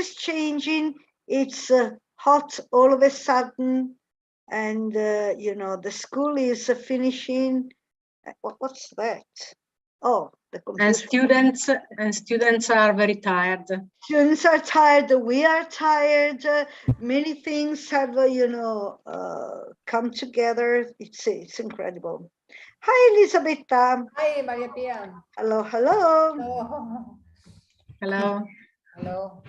is changing. It's hot all of a sudden, and you know, the school is finishing. What's that? Oh, the computer. And students are very tired. Students are tired. We are tired. Many things have, you know, come together. It's incredible. Hi, Elisabetta. Hi, Maria Pia. Hello, hello. Hello. Hello. Hello.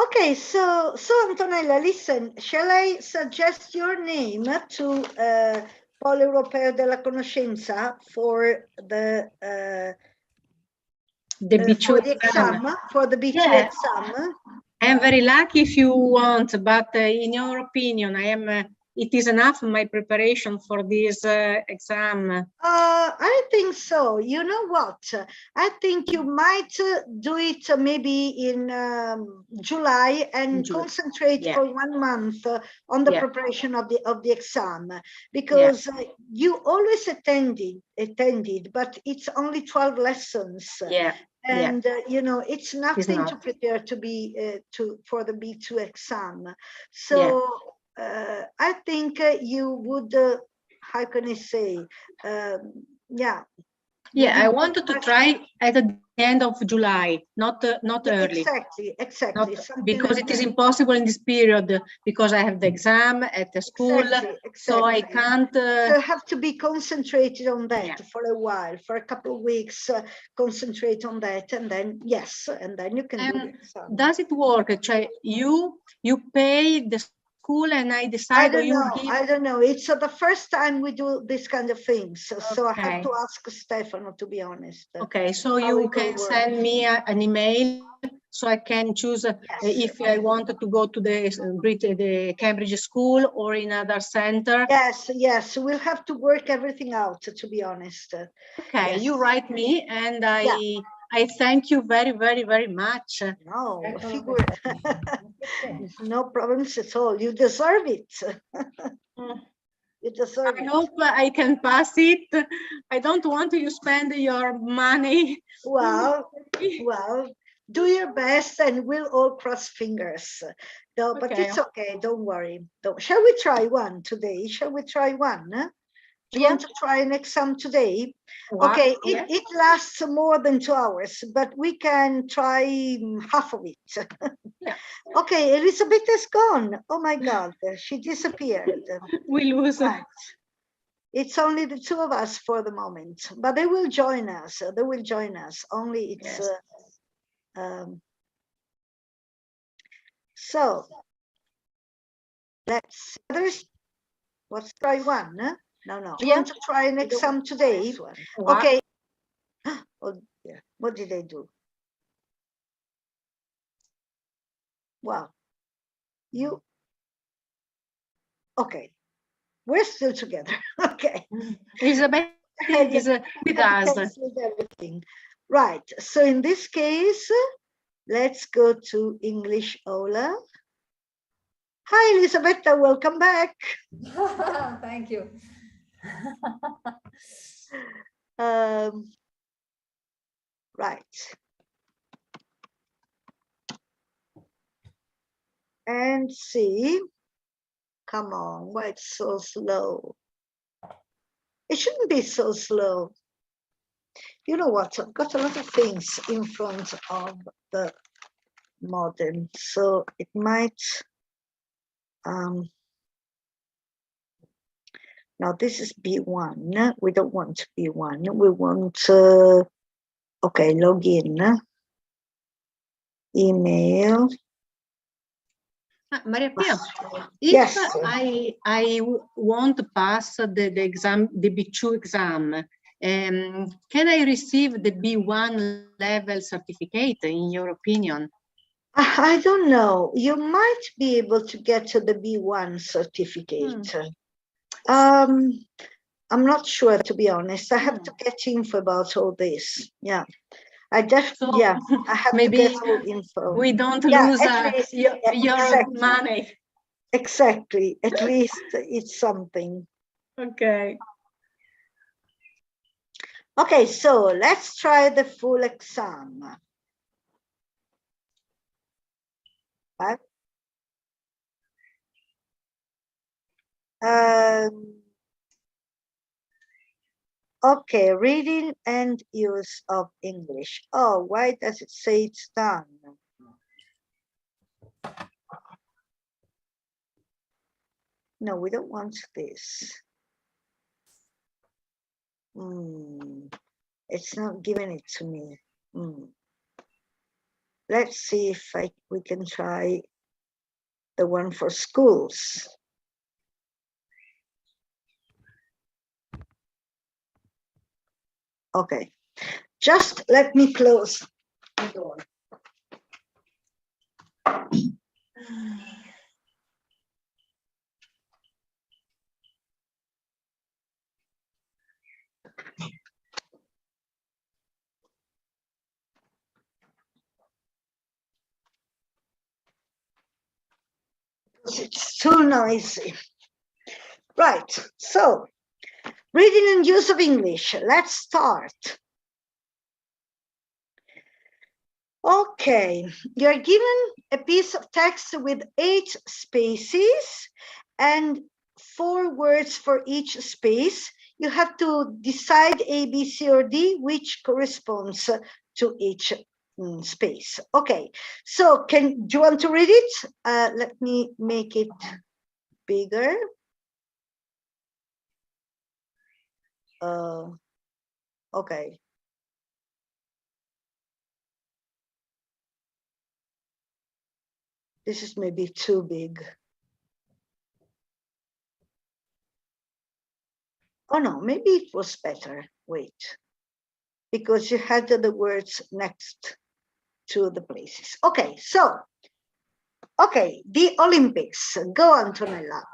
Okay, so Antonella, listen, shall I suggest your name to Polo Europeo della Conoscenza for the B2 exam, for the B2 Yeah. exam? I'm very lucky if you want, but in your opinion, it is enough my preparation for this exam. I think so. You know what? I think you might do it maybe in July and concentrate Yeah. for 1 month on the Yeah. preparation of the exam, because you always attended, but it's only 12 lessons. Yeah. And you know, it's nothing to not. prepare to be for the B2 exam. So I think you would. How can I say? Yeah. Yeah, I wanted to try at the end of July, not early. Exactly. Because it is impossible in this period, because I have the exam at the school, so I can't. So you have to be concentrated on that for a while, for a couple of weeks. Concentrate on that, and then and then you can do the exam. Does it work? You pay the school and I decide. I don't know. It's the first time we do this kind of things, so I have to ask Stefano, to be honest. Okay, so you can send me an email so I can choose if I wanted to go to the Cambridge school or in other center. Yes, we'll have to work everything out, to be honest. Okay, you write me, and I thank you very, very, very much. No, no problems at all. You deserve it. You deserve it. I hope I can pass it. I don't want you to spend your money. Well, do your best, and we'll all cross fingers. No, but it's okay. Don't worry. Shall we try one today? Shall we try one? Do you want to try an exam today? Okay, it lasts more than 2 hours, but we can try half of it. Okay, Elizabeth is gone. Oh my God, she disappeared. We lose. Right. It's only the two of us for the moment, but they will join us. They will join us. Only it's so. Let's try one. No. You want to try an exam today? Okay. Oh, yeah. What did I do? Wow. Okay. We're still together. Okay. Elizabeth is with us. Everything. Right. So in this case, let's go to English Ola. Hi, Elisabetta. Welcome back. Thank you. Right. And see. Come on, why it's so slow? It shouldn't be so slow. You know what? I've got a lot of things in front of the modem, so it might. Now this is B1. We don't want B1. We want. Okay, login. Email. Maria Pia, if I want to pass the exam, the B2 exam, can I receive the B1 level certificate, in your opinion? I don't know. You might be able to get to the B1 certificate. I'm not sure, to be honest. I have to get info about all this. Yeah. I definitely, I have to get all info. We don't lose your money. Exactly. At least it's something. Okay. Okay, so let's try the full exam. 5. Okay, reading and use of English. Oh, why does it say it's done? No, we don't want this. It's not giving it to me. Let's see if we can try the one for schools. Okay, just let me close the door. It's too noisy. Right, so reading and use of English. Let's start. Okay, you're given a piece of text with 8 spaces and 4 words for each space. You have to decide A, B, C, or D, which corresponds to each space. Okay, so do you want to read it? Let me make it bigger. Okay. This is maybe too big. Oh no, maybe it was better. Wait, because you had the words next to the places. Okay, so, okay, the Olympics. Go, Antonella.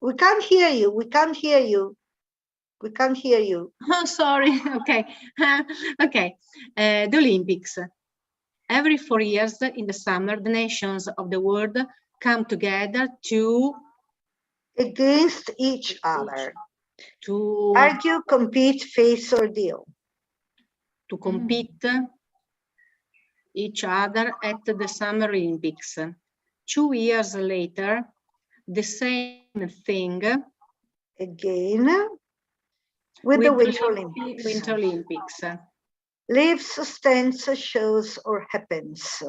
We can't hear you. We can't hear you. We can't hear you. Oh, sorry. Okay. Okay. The Olympics. Every 4 years in the summer, the nations of the world come together to against each other. To argue, compete, face, or deal. To compete each other at the Summer Olympics. 2 years later, the same thing again with the Winter Olympics. Winter Olympics. Lives, stands, shows, or happens.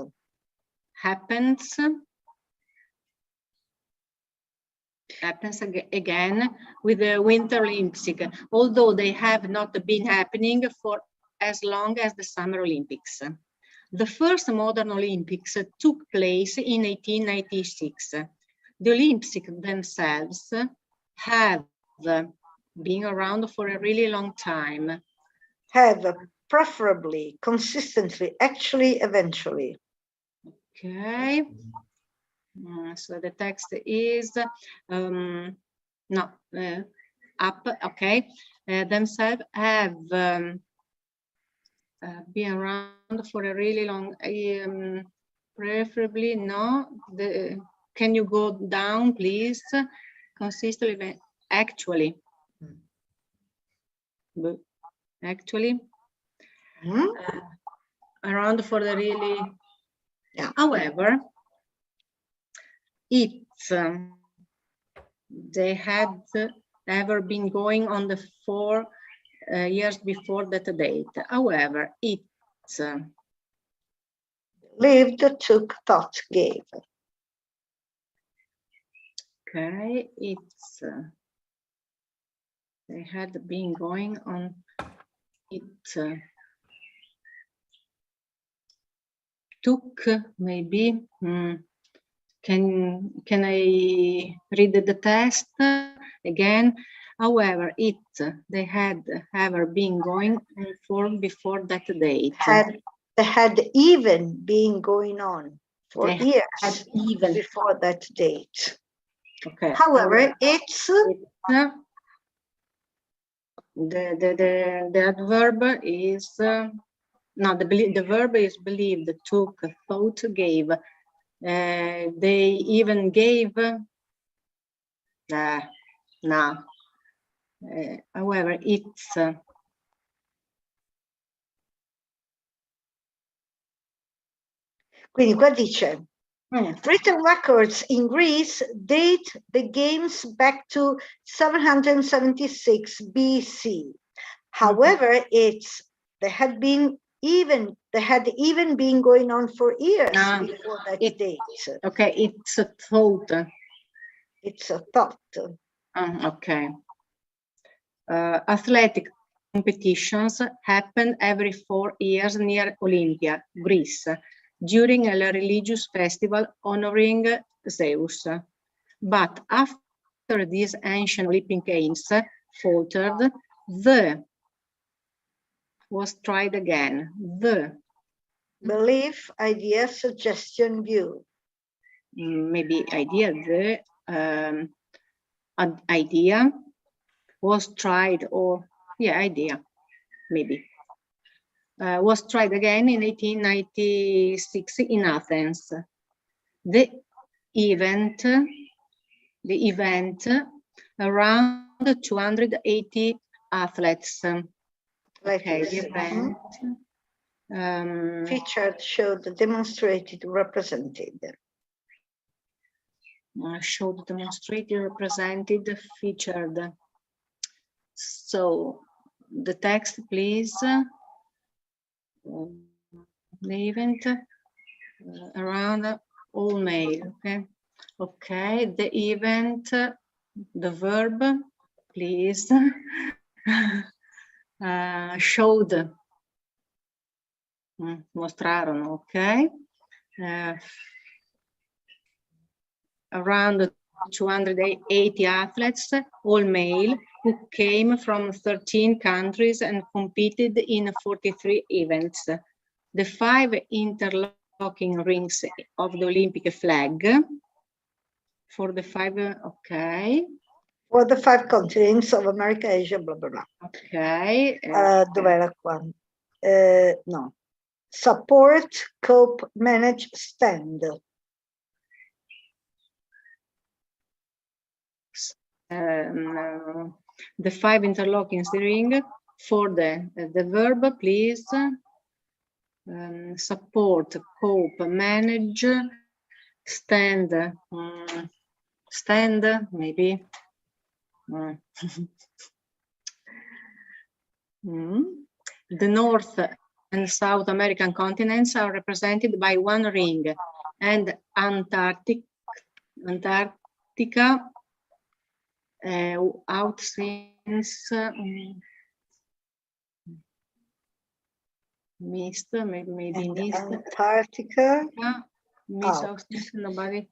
Happens again with the Winter Olympics, although they have not been happening for as long as the Summer Olympics. The first modern Olympics took place in 1896. The Olympics themselves have been around for a really long time. Have, preferably, consistently, actually, eventually. Okay. So the text is up. Okay. Themselves have been around for a really long. Preferably no. Can you go down, please? Consistently, actually. Actually. Around for the really. Yeah. However, they had ever been going on the 4 years before that date. However, it lived, took, thought, gave. Okay, they had been going on it. Took maybe. Can I read the text again? However, they had ever been going on for before that date. They had even been going on for years even before that date. Okay. However, the adverb is the verb is believed, took, thought, gave. They even gave. No. However, Quindi qua dice, written records in Greece date the games back to 776 BC. However, they had even been going on for years before that date. Okay, it's a thought. It's a thought. Okay. Athletic competitions happen every 4 years near Olympia, Greece, during a religious festival honoring Zeus. But after these ancient Olympic Games faltered, was tried again. Belief, idea, suggestion, view. Maybe idea, idea was tried, or idea, maybe. Was tried again in 1896 in Athens. The event around 280 athletes. Okay, the event featured, showed, demonstrated, represented. Showed, demonstrated, represented, featured. So the text, please. The event around all male. Okay, the event, the verb, please. Showed, mostrarono, okay. Around 280 athletes, all male, who came from 13 countries and competed in 43 events. The 5 interlocking rings of the Olympic flag, for the 5, okay. For the 5 continents of America, Asia, blah, blah, blah. Okay. Dov'era qua? No. Support, cope, manage, stand. The 5 interlocking ring, for the verb, please. Support, cope, manage, stand. Stand, maybe. The North and South American continents are represented by 1 ring, and Antarctica outsince missed, maybe missed. Antarctica. Missed, nobody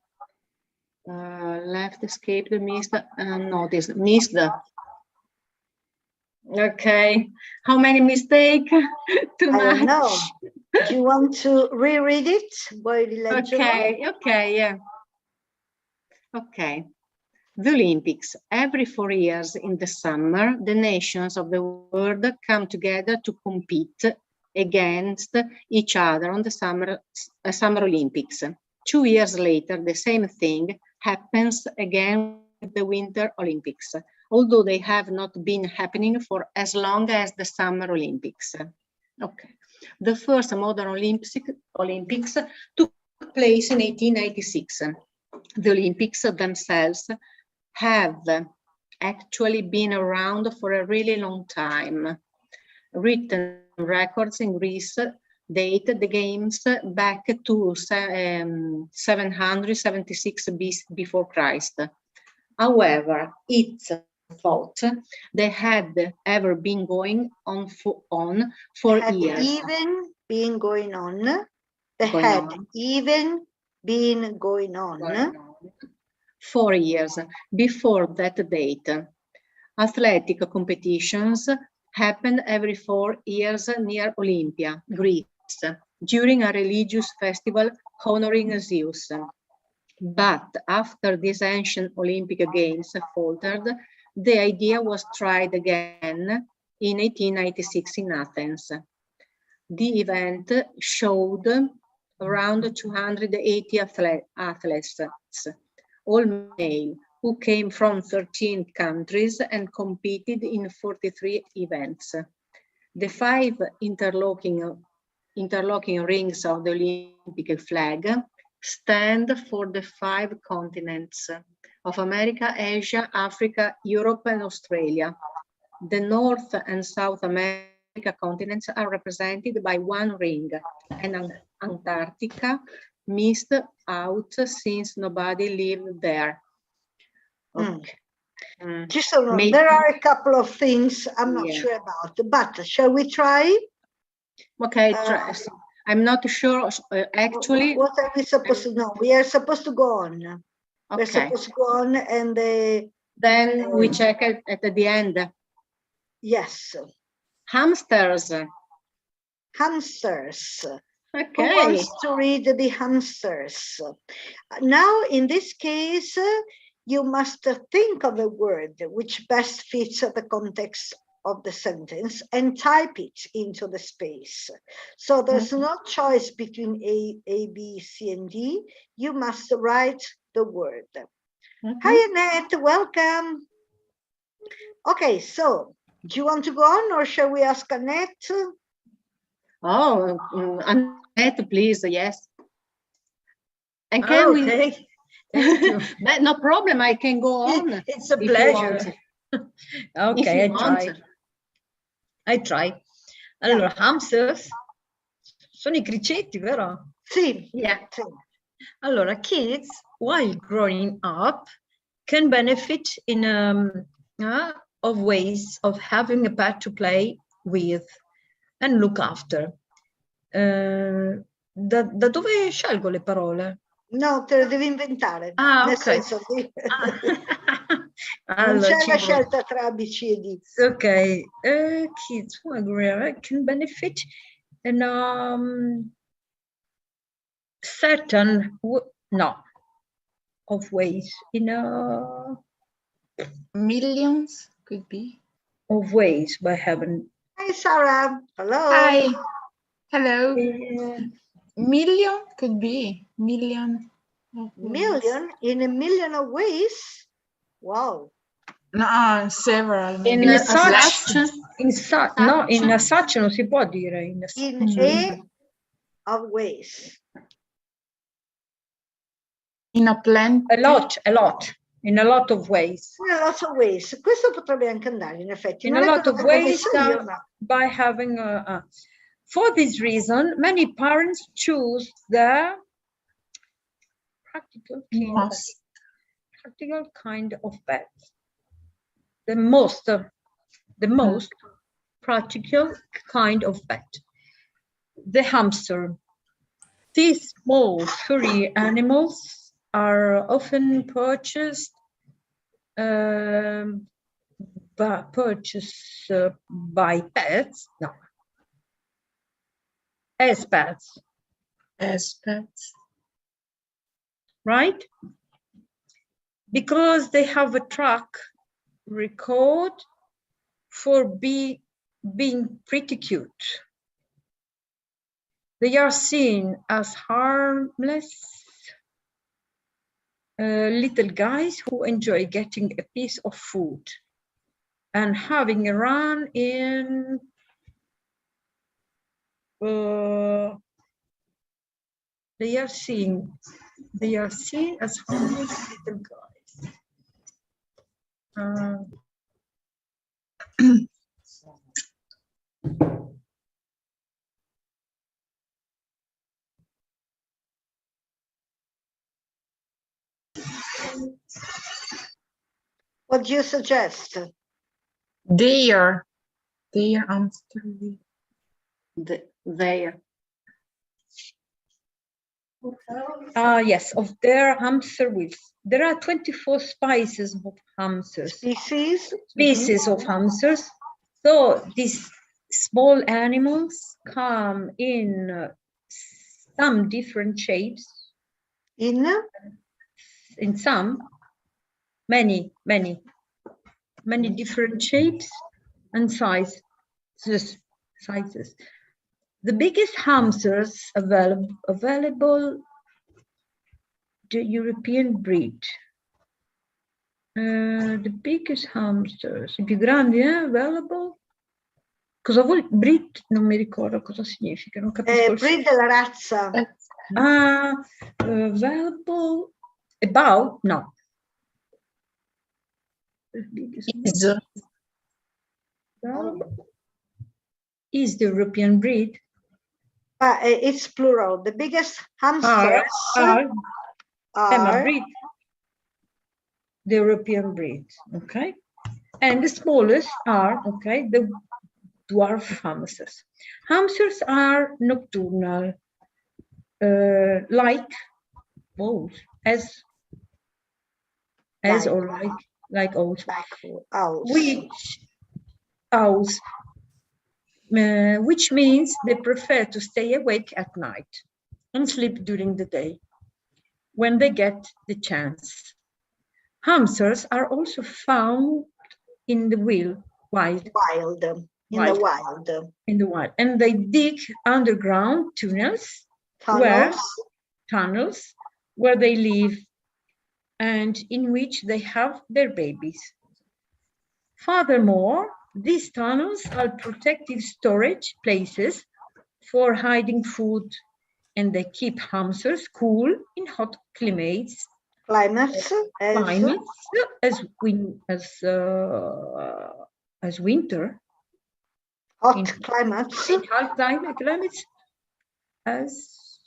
left, escaped, missed, noticed, missed. Okay, how many mistakes? Too much. I don't know. Do you want to reread it? Okay, yeah. Okay. The Olympics. Every 4 years in the summer, the nations of the world come together to compete against each other on the Summer Olympics. 2 years later, the same thing happens again with the Winter Olympics, although they have not been happening for as long as the Summer Olympics. Okay. The first modern Olympics took place in 1896. The Olympics themselves have actually been around for a really long time. Written records in Greece date the games back to 776 before Christ. However, it's thought they had ever been going on for years. Even been going on. They had even been going on. 4 years before that date. Athletic competitions happen every 4 years near Olympia, Greece, during a religious festival honoring Zeus. But after these ancient Olympic Games faltered, the idea was tried again in 1896 in Athens. The event showed around 280 athletes, all male, who came from 13 countries and competed in 43 events. The 5 interlocking interlocking rings of the Olympic flag stand for the 5 continents of America, Asia, Africa, Europe, and Australia. The North and South America continents are represented by 1 ring, and Antarctica missed out since nobody lived there. Okay. There are a couple of things I'm not sure about, but shall we try? Okay, I'm not sure actually. What are we supposed to know? We are supposed to go on. Okay. We're supposed to go on, and then we check it at the end. Yes. Hamsters. Hamsters. Okay. Who wants to read the hamsters? Now, in this case, you must think of a word which best fits the context of the sentence and type it into the space. So there's no choice between A, B, C, and D. You must write the word. Hi, Annette, welcome. Okay, so do you want to go on, or shall we ask Annette? Oh, Annette, please, yes. And can okay. Thank you. No problem, I can go on. It's a pleasure. Okay, I try. Allora, hamsters sono I cricetti, vero? Sì. Yeah. Allora, kids, while growing up, can benefit in of ways of having a pet to play with and look after. Da dove scelgo le parole? No, te le devi inventare. Nel ok. Senso di... Non c'è la scelta tra B, C e D. Ok. Kids who agree can benefit in certain of ways. In millions could be. Of ways by having. Hi, Sarah. Hello. Hi. Hello. Million could be. Million. Million in a million of ways. Wow. No, several. In such non si può dire. In a of ways. In a plenty. A lot. In a lot of ways. In a lot of ways. Questo potrebbe anche andare, in effetti. In a lot of ways by having for this reason, many parents choose the practical kind of pet. The most practical kind of pet. The hamster. These small furry animals are often purchased by pets. No. As pets. Right? Because they have a track record for being pretty cute. They are seen as harmless little guys who enjoy getting a piece of food and having a run in they are seen as harmless little guys. What do you suggest? Their hamster. Yes, of their hamster wheels. There are 24 species of hamsters. Species of hamsters. So these small animals come in some different shapes. In some, many different shapes and sizes. The biggest hamsters available, the European breed. The biggest hamsters, i più grandi, available. Cosa vuol breed? Non mi ricordo cosa significa, non capisco. Breed è la razza. Verbo about? No. Is the European breed? It's plural. The biggest hamsters are breed. The European breed, okay? And the smallest are, okay, the dwarf hamsters. Hamsters are nocturnal, like owls, as or like owls. Which means they prefer to stay awake at night and sleep during the day when they get the chance. Hamsters are also found in the wild. And they dig underground tunnels where they live and in which they have their babies. Furthermore, these tunnels are protective storage places for hiding food, and they keep hamsters cool in hot climates as winter. Hot climates as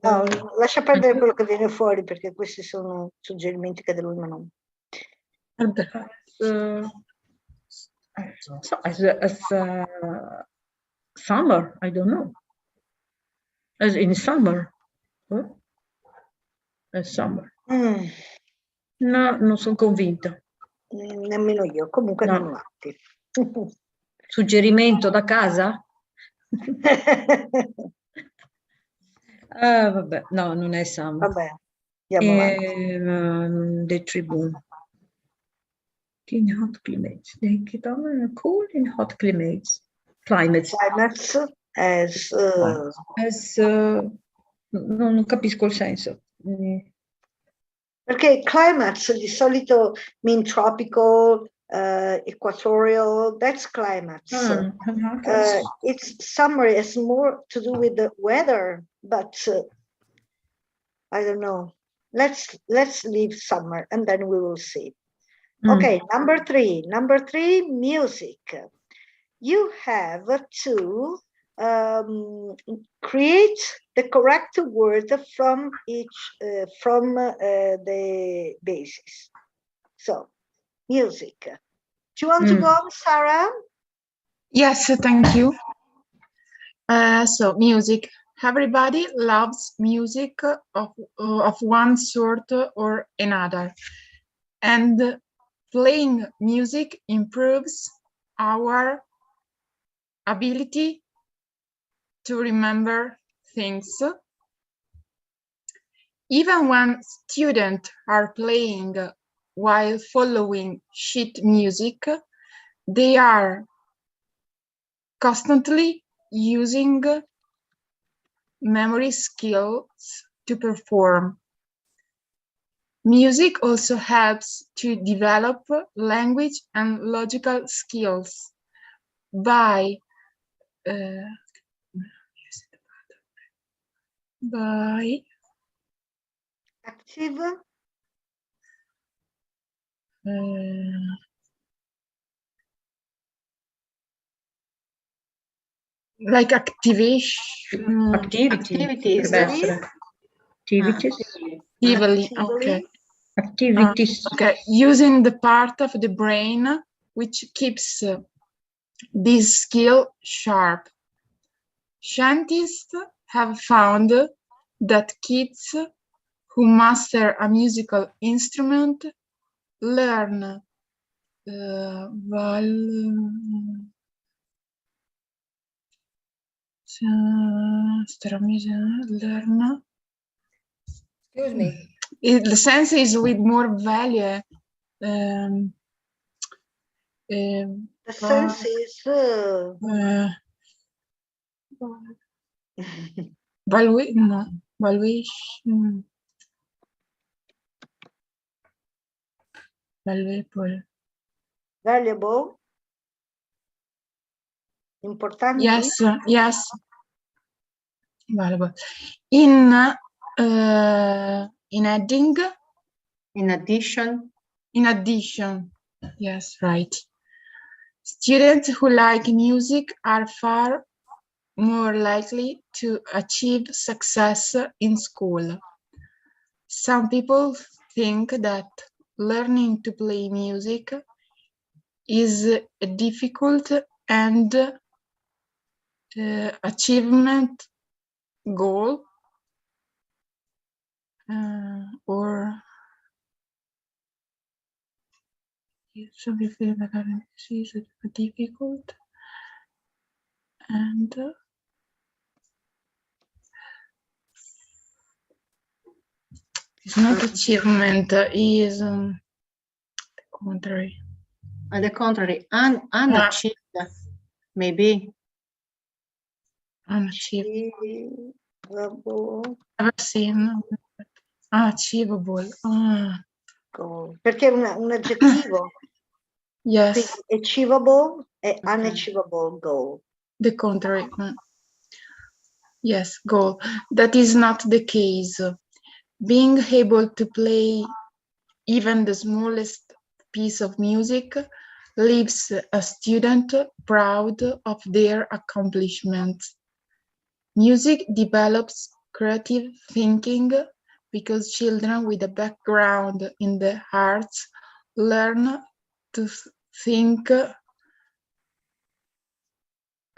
no, lascia perdere quello che viene fuori perché questi sono suggerimenti che lui non. As summer, I don't know. As in summer. As summer. No, non sono convinta. Nemmeno io, comunque andiamo avanti. Suggerimento da casa? Vabbè, no, non è summer. Vabbè, andiamo avanti. The Tribune. In hot climates. They keep on cool in hot climates. Climates as non capisco il senso. Perché climates di solito mean tropical, equatorial, that's climates. It's summer is more to do with the weather, but I don't know. Let's leave summer and then we will see. Okay, number three, music. You have to create the correct word from each from the basis. So, music. Do you want to go on, Sarah? Yes, thank you. So, music. Everybody loves music of one sort or another, and playing music improves our ability to remember things. Even when students are playing while following sheet music, they are constantly using memory skills to perform. Music also helps to develop language and logical skills by active like activation activities. Okay. Activities. Okay, using the part of the brain which keeps this skill sharp. Scientists have found that kids who master a musical instrument learn Excuse me. The sense is with more value. the sense is valuation. Valuable. Valuable. Importanti. Yes, yes. Valuable. In adding. In addition. In addition. Yes, right. Students who like music are far more likely to achieve success in school. Some people think that learning to play music is a difficult and achievement goal or some people feel that this is difficult and it's not achievement, is contrary. On the contrary, unachieved, maybe. Unachievable. Never seen. Achievable. Perché è un aggettivo. Yes. Quindi achievable e unachievable goal. The contrary. Yes, goal. That is not the case. Being able to play even the smallest piece of music leaves a student proud of their accomplishments. Music develops creative thinking because children with a background in the arts learn to think.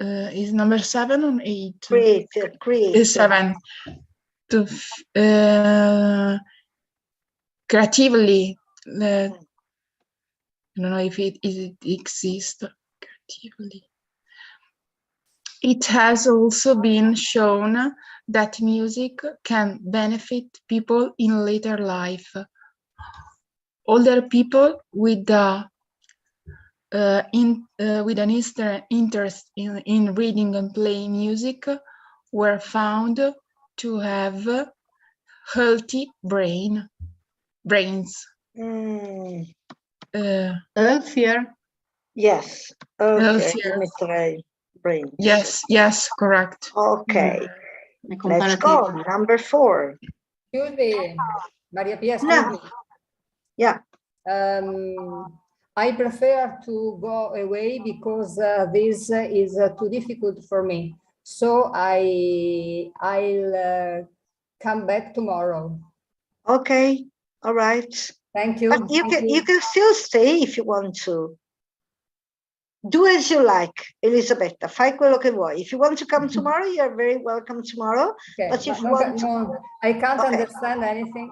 Is number 7 or 8? Create. Is 7. To creatively. I don't know if it exists creatively. It has also been shown that music can benefit people in later life. Older people with an interest in reading and playing music were found to have healthy brains. Healthier. Yes. Okay. Healthier. Brains. Yes, correct. Okay. Let's go. Number 4. Excuse me, Maria Pia, excuse No. me. Yeah. I prefer to go away because this is too difficult for me. So I'll come back tomorrow. Okay. All right. Thank you. But you can still stay if you want to. Do as you like, Elisabetta. Fai quello che vuoi. If you want to come tomorrow, you're very welcome tomorrow. Okay. But if you want to... No, I can't understand anything.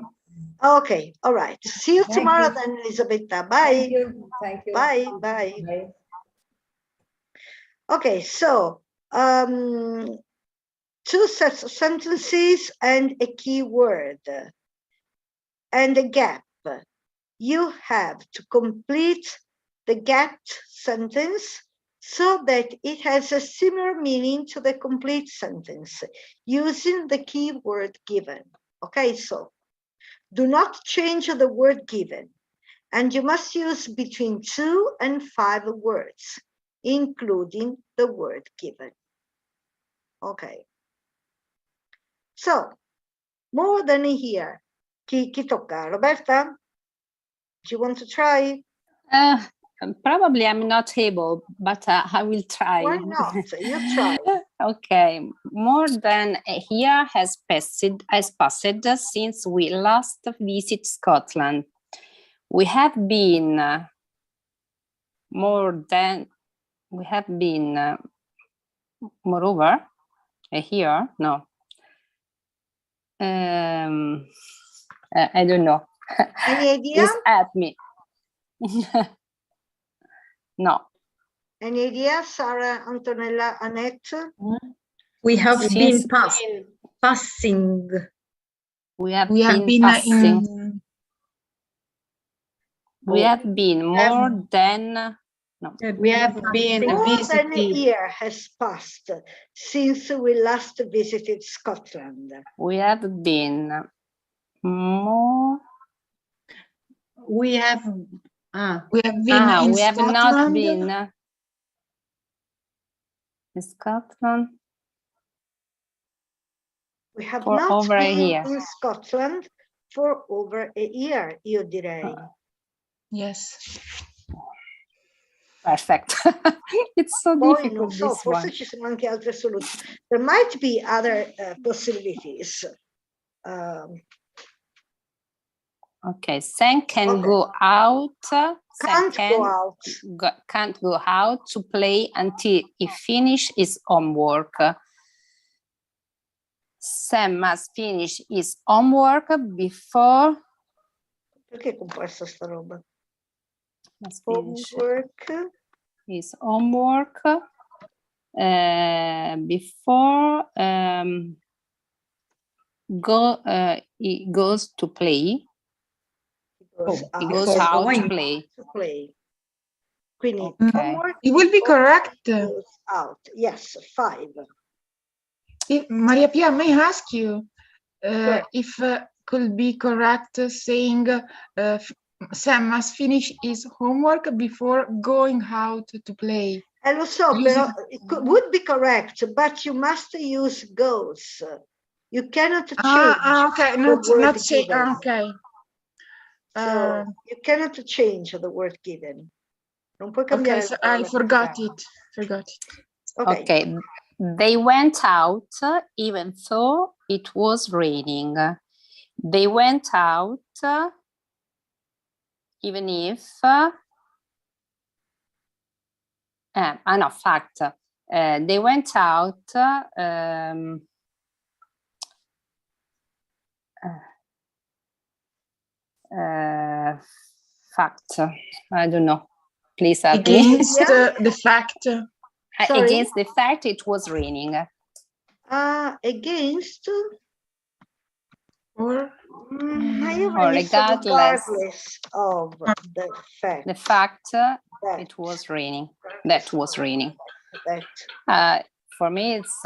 Okay, all right. See you tomorrow then, Elisabetta. Bye. Thank you. Bye. Okay, so 2 sets of sentences and a keyword and a gap. You have to complete the gapped sentence so that it has a similar meaning to the complete sentence using the keyword given. Okay, so do not change the word given, and you must use between 2 and 5 words, including the word given. Okay. So, more than a year. Chi tocca? Roberta? Do you want to try? Probably I'm not able, but I will try. Why not? You try. Okay. More than a year has passed since we last visited Scotland. We have been moreover a year. No. I don't know. Any idea? Please help me. No. Any idea, Sarah, Antonella, Annette? We have been passing. We have been passing. We have been more than. No. We have been more than a year has passed since we last visited Scotland. We have been more. We have We have been in we have not Scotland. been in Scotland. We have For not over a been year. in Scotland for over a year, io direi. Yes. Perfect. It's so Poi non difficult, so, this forse one. ci sono anche altre soluzioni. There might be other possibilities. Okay, Sam can Okay. go out. Can't go out. Can't go out to play until he finish his homework. Sam must finish his homework before. Perché è composta sta roba? Must finish Homework. his homework before he goes to play. He goes out to play. Quindi Okay. It will be correct. goes out. Yes, 5. Maria Pia, may I ask you Sure. if could be correct saying Sam must finish his homework before going out to play? Lo so, però would be correct, but you must use goes. You cannot change. Okay, the not word say. given. Okay. So you cannot change the word given. Non puoi cambiare. Okay, so I forgot it. Okay. They went out even though it was raining. They went out even if no, fact. They went out fact. I don't know. Please help me. Against the fact. Against the fact it was raining. Against Or regardless of the fact. The fact it was raining. That was raining. For me, it's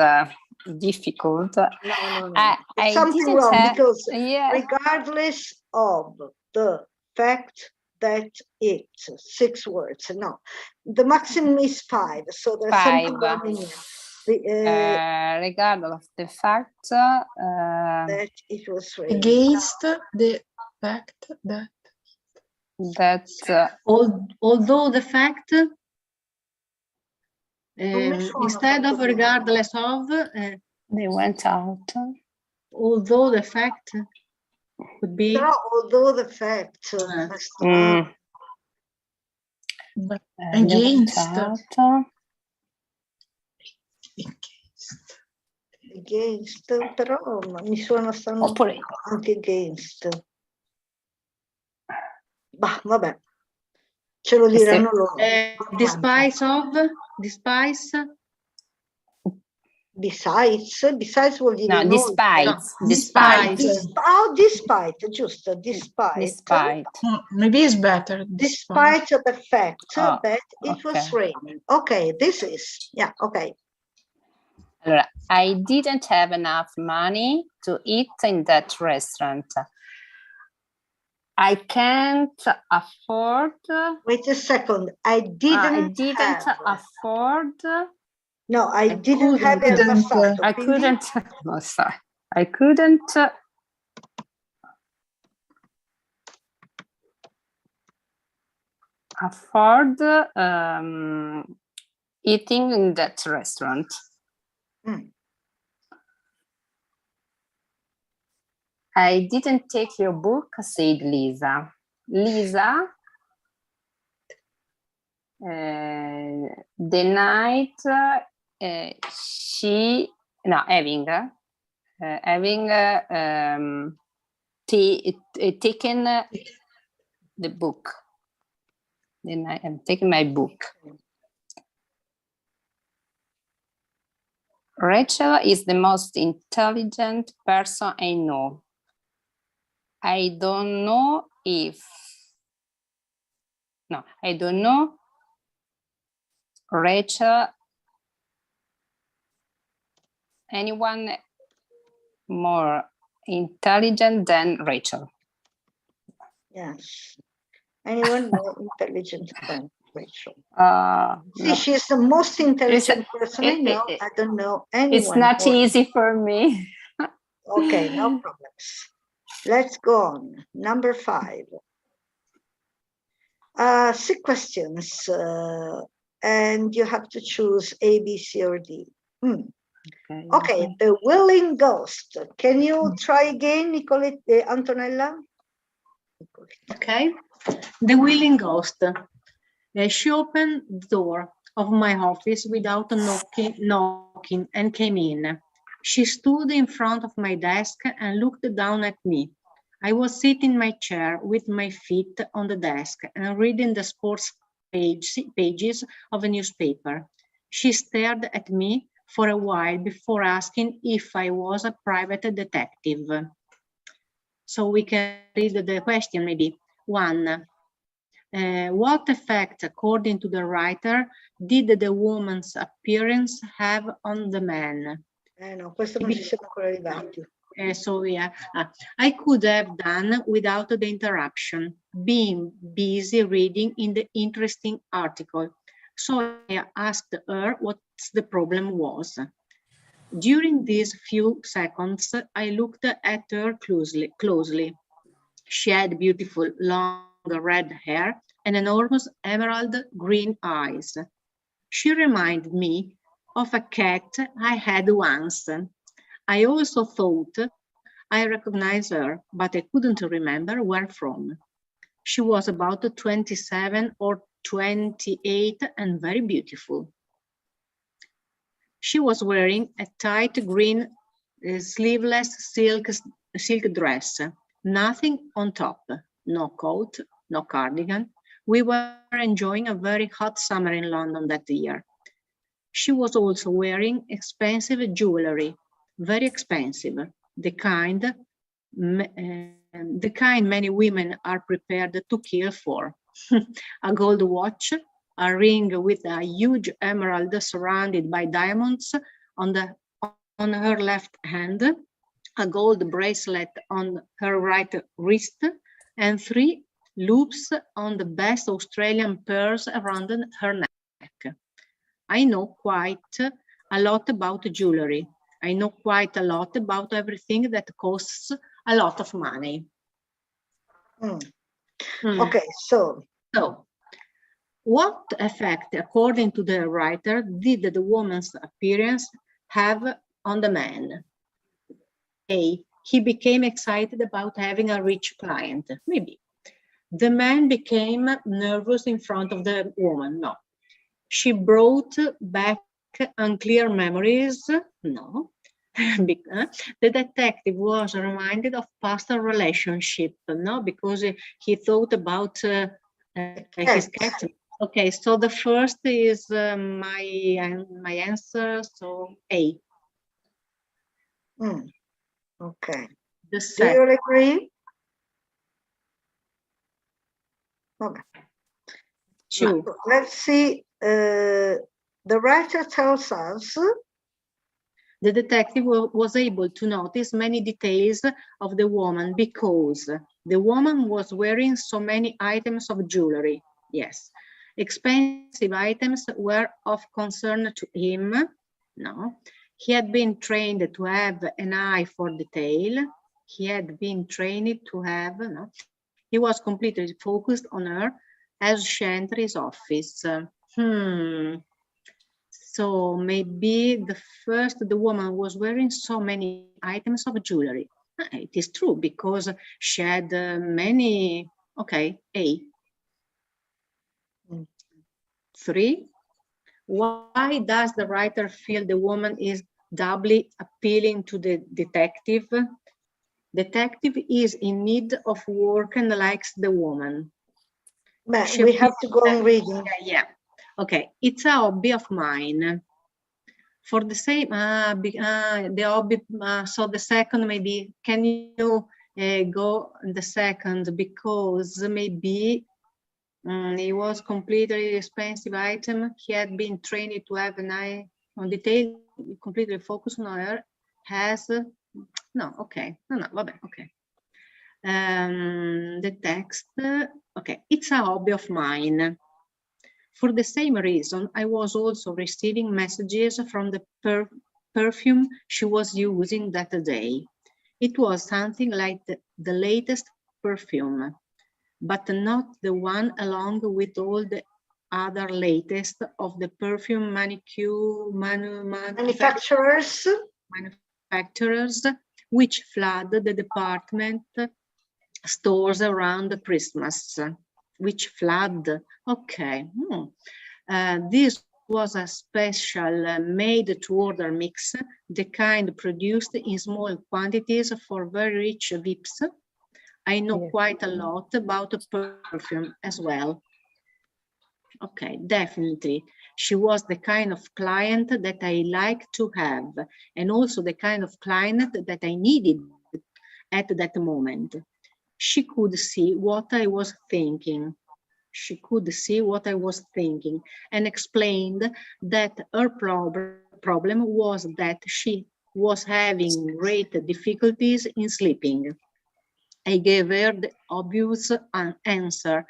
difficult. No. I something didn't wrong have, because yeah. regardless of the fact that it's 6 words. No, the maximum is 5. So there's 5. something wrong in here. Regardless of the fact that it was raining. Against the fact that although the fact instead of regardless of they went out. Although the fact could be. Però, although the fact. Against, però mi suona strano. Oppure anche against. Bah, vabbè, ce lo diranno loro. Despise of, despise. Besides vuol dire no, despite. Despite, giusto, despite. Maybe it's better. Despite the fact that it was raining. Okay, this is, yeah, okay. Allora, I didn't have enough money to eat in that restaurant. I can't afford. Wait a second. I didn't afford. No, I didn't have il passato. I couldn't. No, sorry. I couldn't. Afford eating in that restaurant. I didn't take your book, said Lisa. Lisa, the night having taken the book. Then I am taking my book. Rachel is the most intelligent person I know. I don't know Rachel, anyone more intelligent than Rachel. Yes. Anyone more intelligent than Rachel? See, No. she's the most intelligent person I know. I don't know anyone. It's not more. easy for me. Okay, no problems. Let's go on. Number 5. 6 questions, and you have to choose A, B, C, or D. Okay, the willing ghost. Can you try again, Antonella? Okay. The willing ghost. She opened the door of my office without knocking and came in. She stood in front of my desk and looked down at me. I was sitting in my chair with my feet on the desk and reading the sports pages of a newspaper. She stared at me for a while before asking if I was a private detective. So we can read the question maybe. 1. What effect, according to the writer, did the woman's appearance have on the man? No, questo non ci siamo ancora arrivati. So yeah, I could have done without the interruption, being busy reading in the interesting article. So I asked her what the problem was. During these few seconds, I looked at her closely. She had beautiful long red hair and enormous emerald green eyes. She reminded me of a cat I had once. I also thought I recognized her, but I couldn't remember where from. She was about 27 or 28 and very beautiful. She was wearing a tight green sleeveless silk dress, nothing on top, no coat, no cardigan. We were enjoying a very hot summer in London that year. She was also wearing expensive jewelry, very expensive, the kind many women are prepared to kill for. A gold watch, a ring with a huge emerald surrounded by diamonds on her left hand, a gold bracelet on her right wrist, and 3 loops on the best Australian pearls around her neck. I know quite a lot about jewelry. I know quite a lot about everything that costs a lot of money. Okay, so what effect, according to the writer, did the woman's appearance have on the man? A, he became excited about having a rich client. Maybe. The man became nervous in front of the woman. No. She brought back unclear memories. No. The detective was reminded of past relationship. No, because he thought about his cat. Okay, so the first is my answer. So A. Okay. The Do you all agree? Okay. 2. Let's see. The writer tells us the detective was able to notice many details of the woman because the woman was wearing so many items of jewelry. Yes. Expensive items were of concern to him. No. He had been trained to have an eye for detail. He had been trained to have, no. He was completely focused on her as she entered his office. So maybe the woman was wearing so many items of jewelry. It is true because she had many, okay, A. 3, why does the writer feel the woman is doubly appealing to the detective? Detective is in need of work and likes the woman. We have to go on reading. Yeah. Okay, it's a hobby of mine. For the same, the hobby, so the second maybe, can you go the second, because maybe it was completely expensive item. He had been trained to have an eye on detail, completely focused on her, has, no, okay, no, vabbè, okay. The text, okay, it's a hobby of mine. For the same reason, I was also receiving messages from the perfume she was using that day. It was something like the latest perfume, but not the one along with all the other latest of the perfume manufacturers, which flood the department stores around Christmas. Which flood? Okay. This was a special made-to-order mix, the kind produced in small quantities for very rich VIPs. I know quite a lot about perfume as well. Okay, definitely. She was the kind of client that I like to have, and also the kind of client that I needed at that moment. She could see what I was thinking. She could see what I was thinking and explained that her problem was that she was having great difficulties in sleeping. I gave her the obvious answer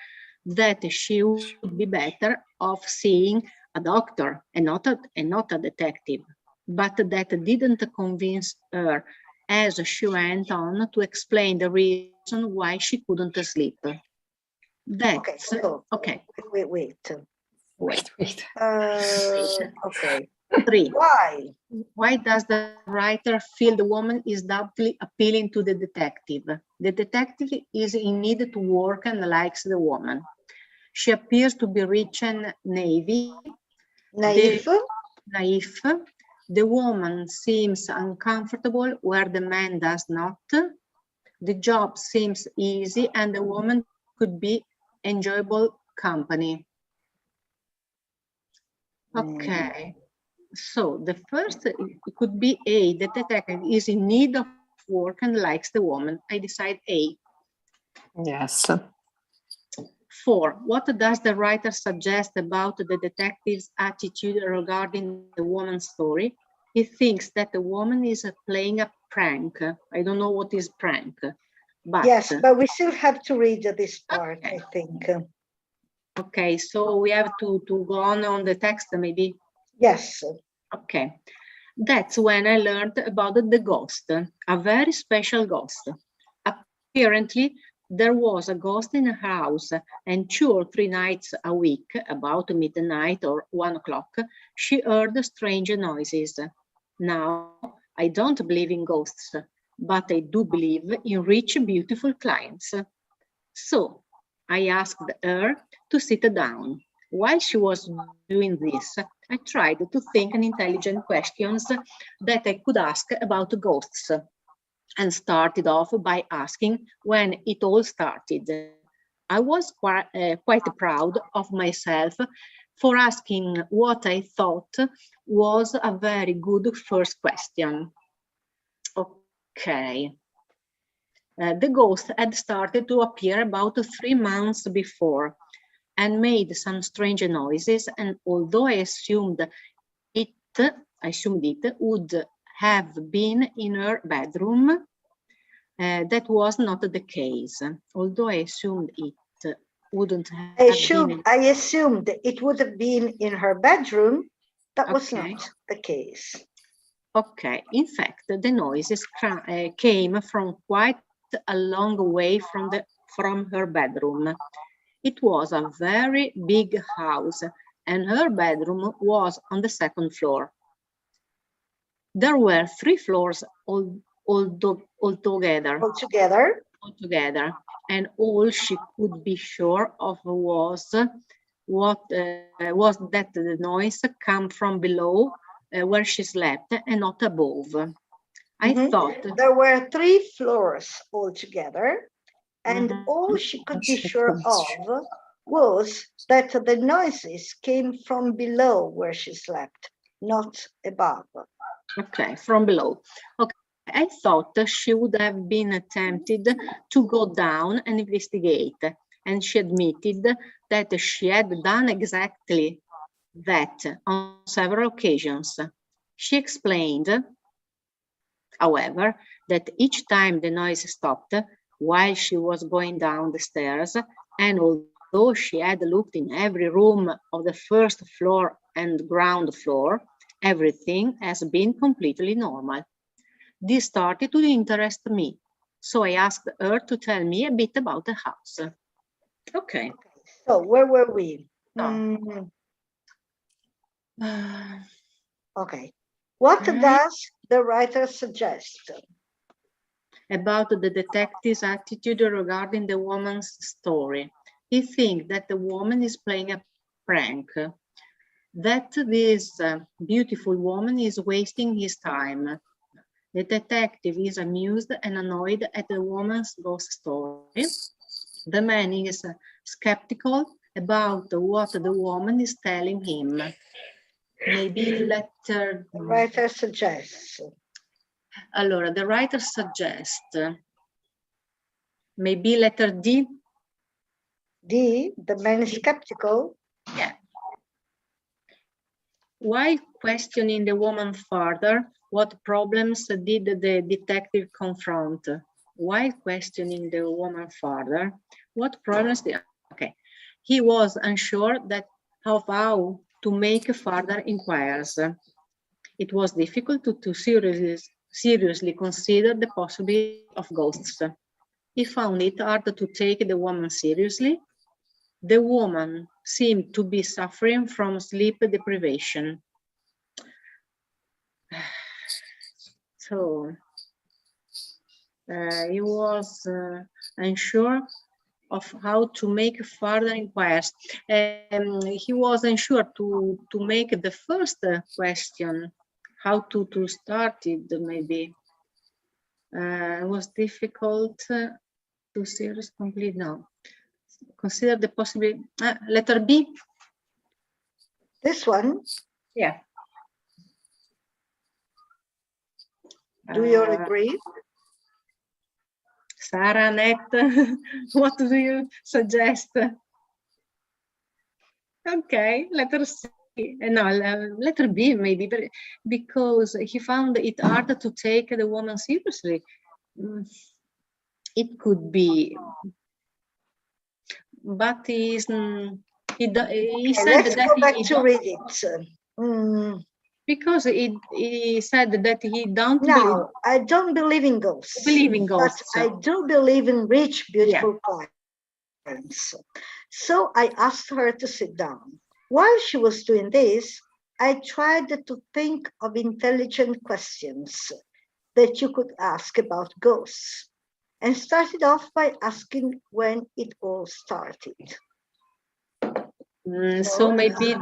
that she would be better off seeing a doctor and not a detective, but that didn't convince her, as she went on to explain the reason why she couldn't sleep. That's okay. Wait. Okay. 3. Why does the writer feel the woman is doubly appealing to the detective? The detective is in need to work and likes the woman. She appears to be rich and naive. The woman seems uncomfortable where the man does not. The job seems easy and the woman could be enjoyable company. Okay. So the first, it could be A, the detective is in need of work and likes the woman. I decide A. Yes. 4, what does the writer suggest about the detective's attitude regarding the woman's story? He thinks that the woman is playing a prank. I don't know what is prank. But, yes, but we still have to read this part, okay. I think. Okay, so we have to go on the text maybe? Yes. Okay. That's when I learned about the ghost, a very special ghost. Apparently, there was a ghost in a house, and 2 or 3 nights a week, about midnight or 1 o'clock, she heard strange noises. Now, I don't believe in ghosts, but I do believe in rich, beautiful clients. So, I asked her to sit down. While she was doing this, I tried to think an intelligent questions that I could ask about ghosts, and started off by asking when it all started. I was quite proud of myself for asking what I thought was a very good first question. Okay. The ghost had started to appear about 3 months before and made some strange noises, and although I assumed it would have been in her bedroom, that was not the case. Although I assumed it wouldn't have been. I assumed it would have been in her bedroom. That was not the case. Okay, in fact, the noises came from quite a long way from her bedroom. It was a very big house, and her bedroom was on the 2nd floor. There were 3 floors altogether, and all she could be sure of was that the noise came from below where she slept and not above. I thought there were 3 floors altogether, and all she could be sure of was that the noises came from below where she slept, not above. Okay, from below. Okay, I thought she would have been tempted to go down and investigate, and she admitted that she had done exactly that on several occasions. She explained, however, that each time the noise stopped, while she was going down the stairs, and although she had looked in every room of the first floor and ground floor, everything has been completely normal. This started to interest me, so I asked her to tell me a bit about the house. Okay. So where were we? Okay. What does the writer suggest? About the detective's attitude regarding the woman's story. He thinks that the woman is playing a prank, that this beautiful woman is wasting his time. The detective is amused and annoyed at the woman's ghost story. The man is skeptical about what the woman is telling him. Maybe letter... The writer suggests. Allora, the writer suggests maybe letter D. D, the man is skeptical. Yeah. While questioning the woman further, what problems did the detective confront? While questioning the woman further, what problems did... Okay. He was unsure of how to make further inquiries. It was difficult to seriously consider the possibility of ghosts. He found it hard to take the woman seriously. The woman seemed to be suffering from sleep deprivation. So he was unsure of how to make further inquiries. He was unsure to make the first question, how to start it, maybe. It was difficult to seriously complete now. Consider the possibility. Letter B. This one? Yeah. Do you agree? Sarah, Annette, what do you suggest? Okay, letter C. No, letter B maybe, but because he found it hard to take the woman seriously. It could be, but he said let's that go back to read it. Because he said that he don't believe. I don't believe in ghosts. Believe in ghosts. But I do believe in rich, beautiful clients. So I asked her to sit down. While she was doing this, I tried to think of intelligent questions that you could ask about ghosts, and started off by asking when it all started. So maybe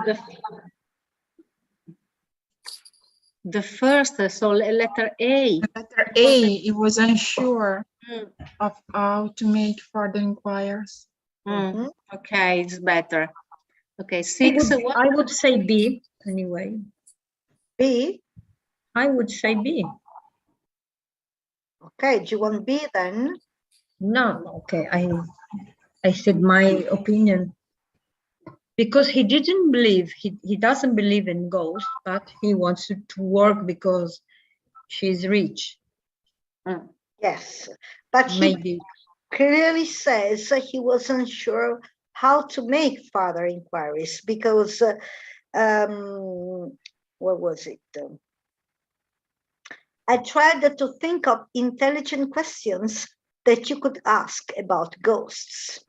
the first, so letter A. Letter A, he was unsure of how to make further inquiries. Okay, it's better. Okay, 6. I would say B anyway. B? I would say B. Okay, do you want B then? No, okay, I said my opinion. Because he didn't believe, he doesn't believe in ghosts, but he wants to work because she's rich. Yes, but maybe he clearly says he wasn't sure how to make further inquiries because, what was it? I tried to think of intelligent questions that you could ask about ghosts.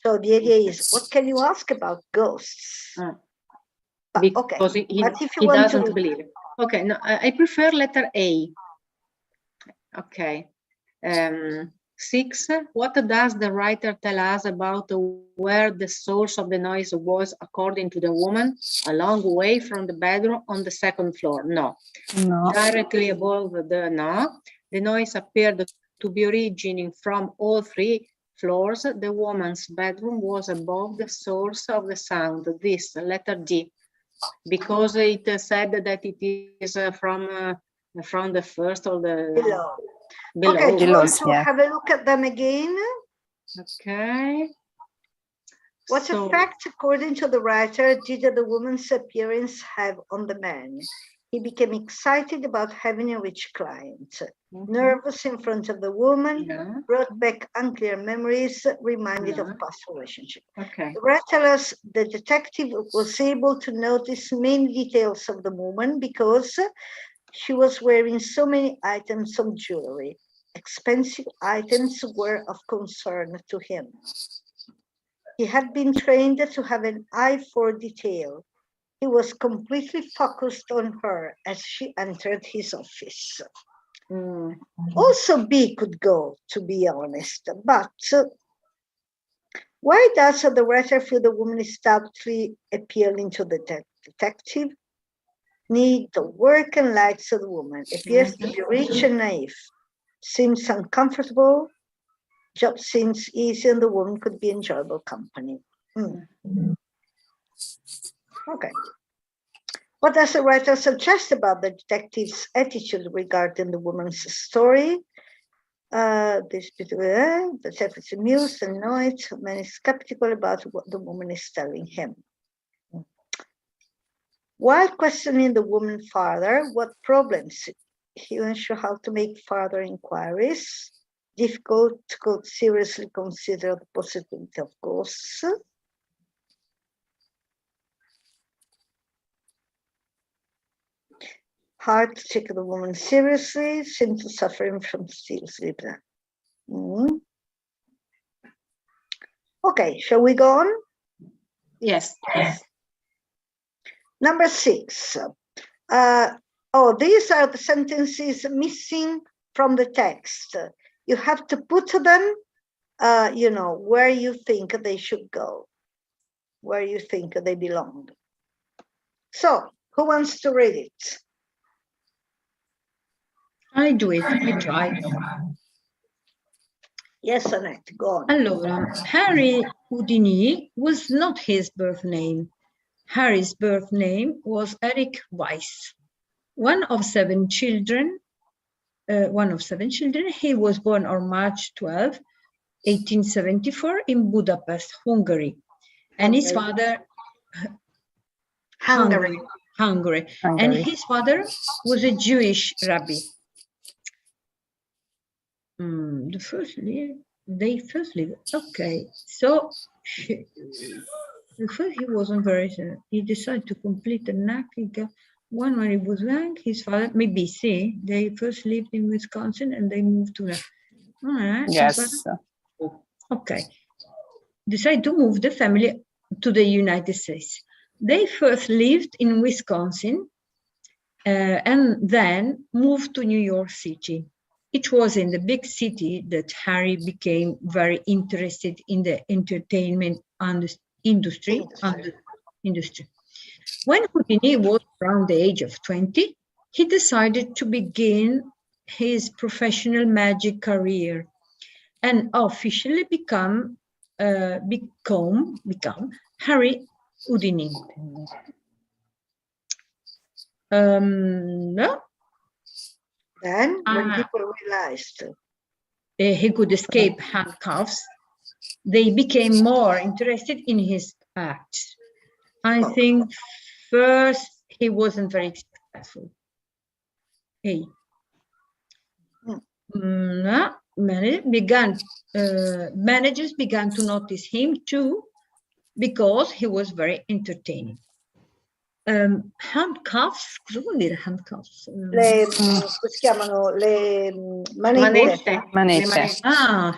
So the idea is, what can you ask about ghosts? Because okay, he want doesn't to... believe. Okay, no, I prefer letter A. Okay. 6. What does the writer tell us about where the source of the noise was according to the woman? A long way from the bedroom on the 2nd floor? No. Directly above the The noise appeared to be originating from all 3 floors. The woman's bedroom was above the source of the sound. This, letter D. Because it said that it is from the first or the... Below. Okay, do you want to have a look at them again? Okay. What effect, according to the writer, did the woman's appearance have on the man? He became excited about having a rich client. Nervous in front of the woman, brought back unclear memories, reminded of past relationships. The detective was able to notice many details of the woman because she was wearing so many items of jewelry. Expensive items were of concern to him. He had been trained to have an eye for detail. He was completely focused on her as she entered his office. Also B could go, to be honest, but why does the writer feel the woman is doubtfully appealing to the detective? Need the work and likes of the woman, appears to be rich and naive, seems uncomfortable, job seems easy, and the woman could be enjoyable company. Okay. What does the writer suggest about the detective's attitude regarding the woman's story? The detective is amused, annoyed, man is skeptical about what the woman is telling him. While questioning the woman further, what problems he unsure how to make further inquiries, difficult to seriously consider the possibility of ghosts. Hard to take the woman seriously, seems to suffering from still sleep. Okay, shall we go on? Yes. Number 6. These are the sentences missing from the text. You have to put them, where you think they should go, where you think they belong. So, who wants to read it? I do it, I try. Yes, Annette, go on. Allora, Harry Houdini was not his birth name. Harry's birth name was Eric Weiss. One of seven children, he was born on March 12, 1874 in Budapest, Hungary. And his father, Hungary. And his father was a Jewish rabbi. They first lived. Okay, so before he wasn't very sure. He decided to complete the knacking. One when he was young, his father, maybe see, they first lived in Wisconsin and they moved to Yes. Okay. Decided to move the family to the United States. They first lived in Wisconsin and then moved to New York City. It was in the big city that Harry became very interested in the entertainment industry. When Houdini was around the age of 20, he decided to begin his professional magic career and officially become Harry Houdini. Then, when people realized he could escape handcuffs, they became more interested in his acts. I think first he wasn't very successful. Managers began to notice him too because he was very entertaining. Handcuffs, cosa vuol dire handcuffs? Si chiamano le manette.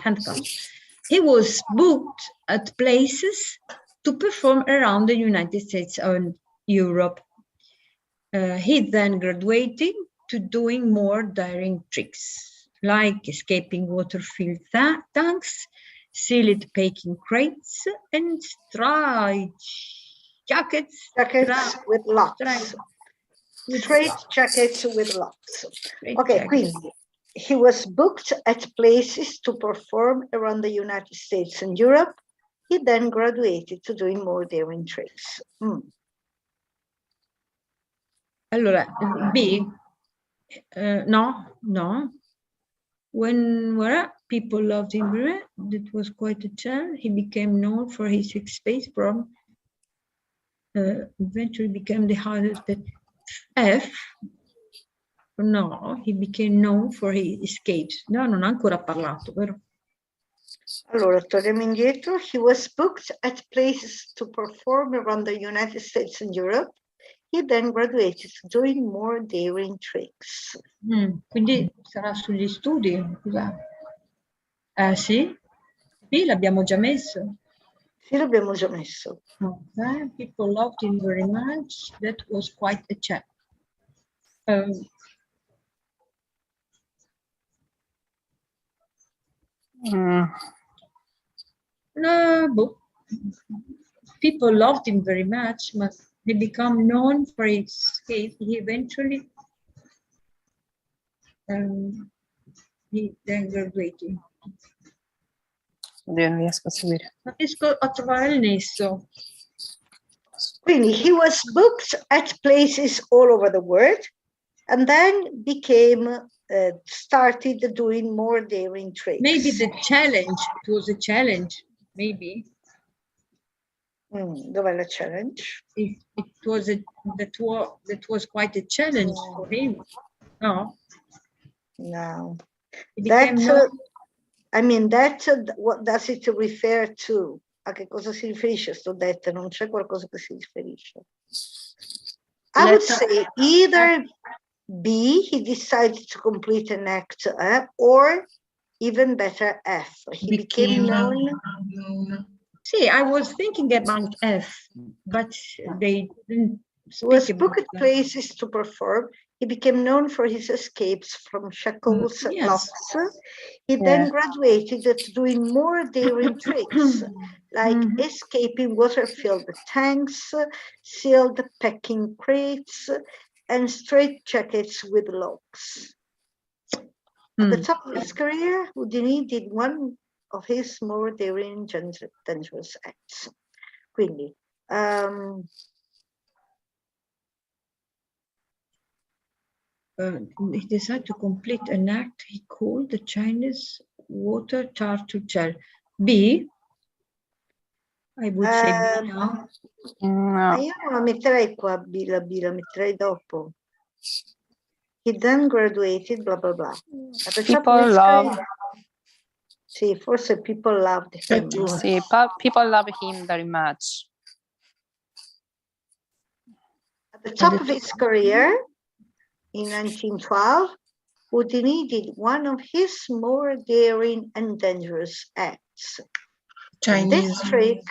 Handcuffs. He was booked at places to perform around the United States and Europe. He then graduated to doing more daring tricks, like escaping water-filled tanks, sealed packing crates, and jackets with locks. Straight jackets with locks. Okay, quindi he was booked at places to perform around the United States and Europe. He then graduated to doing more daring tricks. Allora, B, no. When people loved him, that was quite a child. He became known for his space problem. Eventually became the hardest. F, no, he became known for his escapes. No, non ha ancora parlato, vero? Allora, torniamo indietro. He was booked at places to perform around the United States and Europe. He then graduated doing more daring tricks. Quindi sarà sugli studi, scusa. Sì? Sì, l'abbiamo già messo. Sì, l'abbiamo già messo. Okay. People loved him very much. That was quite a challenge. No, people loved him very much, but he became known for his escape. He eventually he then graduated. Non riesco a seguire. Non riesco a trovare il nesso. Quindi, he was booked at places all over the world and then started doing more daring tricks. Maybe the challenge, it was a challenge, maybe. Dov'è la challenge? That was quite a challenge for him. No? No. That, What does it refer to? A che cosa si riferisce sto that? Non c'è qualcosa che si riferisce. I would say either B, he decided to complete an act, or even better, F, he became known. See, I was thinking about F, but they didn't speak. He was booked at places to perform. He became known for his escapes from shackles and locks. He then graduated to doing more daring tricks, like escaping water-filled tanks, sealed packing crates, and straitjackets with locks. At the top of his career, Houdini did one of his more daring, dangerous acts. Quindi, he decided to complete an act he called the Chinese water turtle shell. B, I would say B, no? No. Io non la metterei qua, B, la metterei dopo. He then graduated, blah, blah, blah. At the top of his career, sì, forse people loved him. Sì, people love him very much. At the top of his career, in 1912, Houdini did one of his more daring and dangerous acts. In this trick,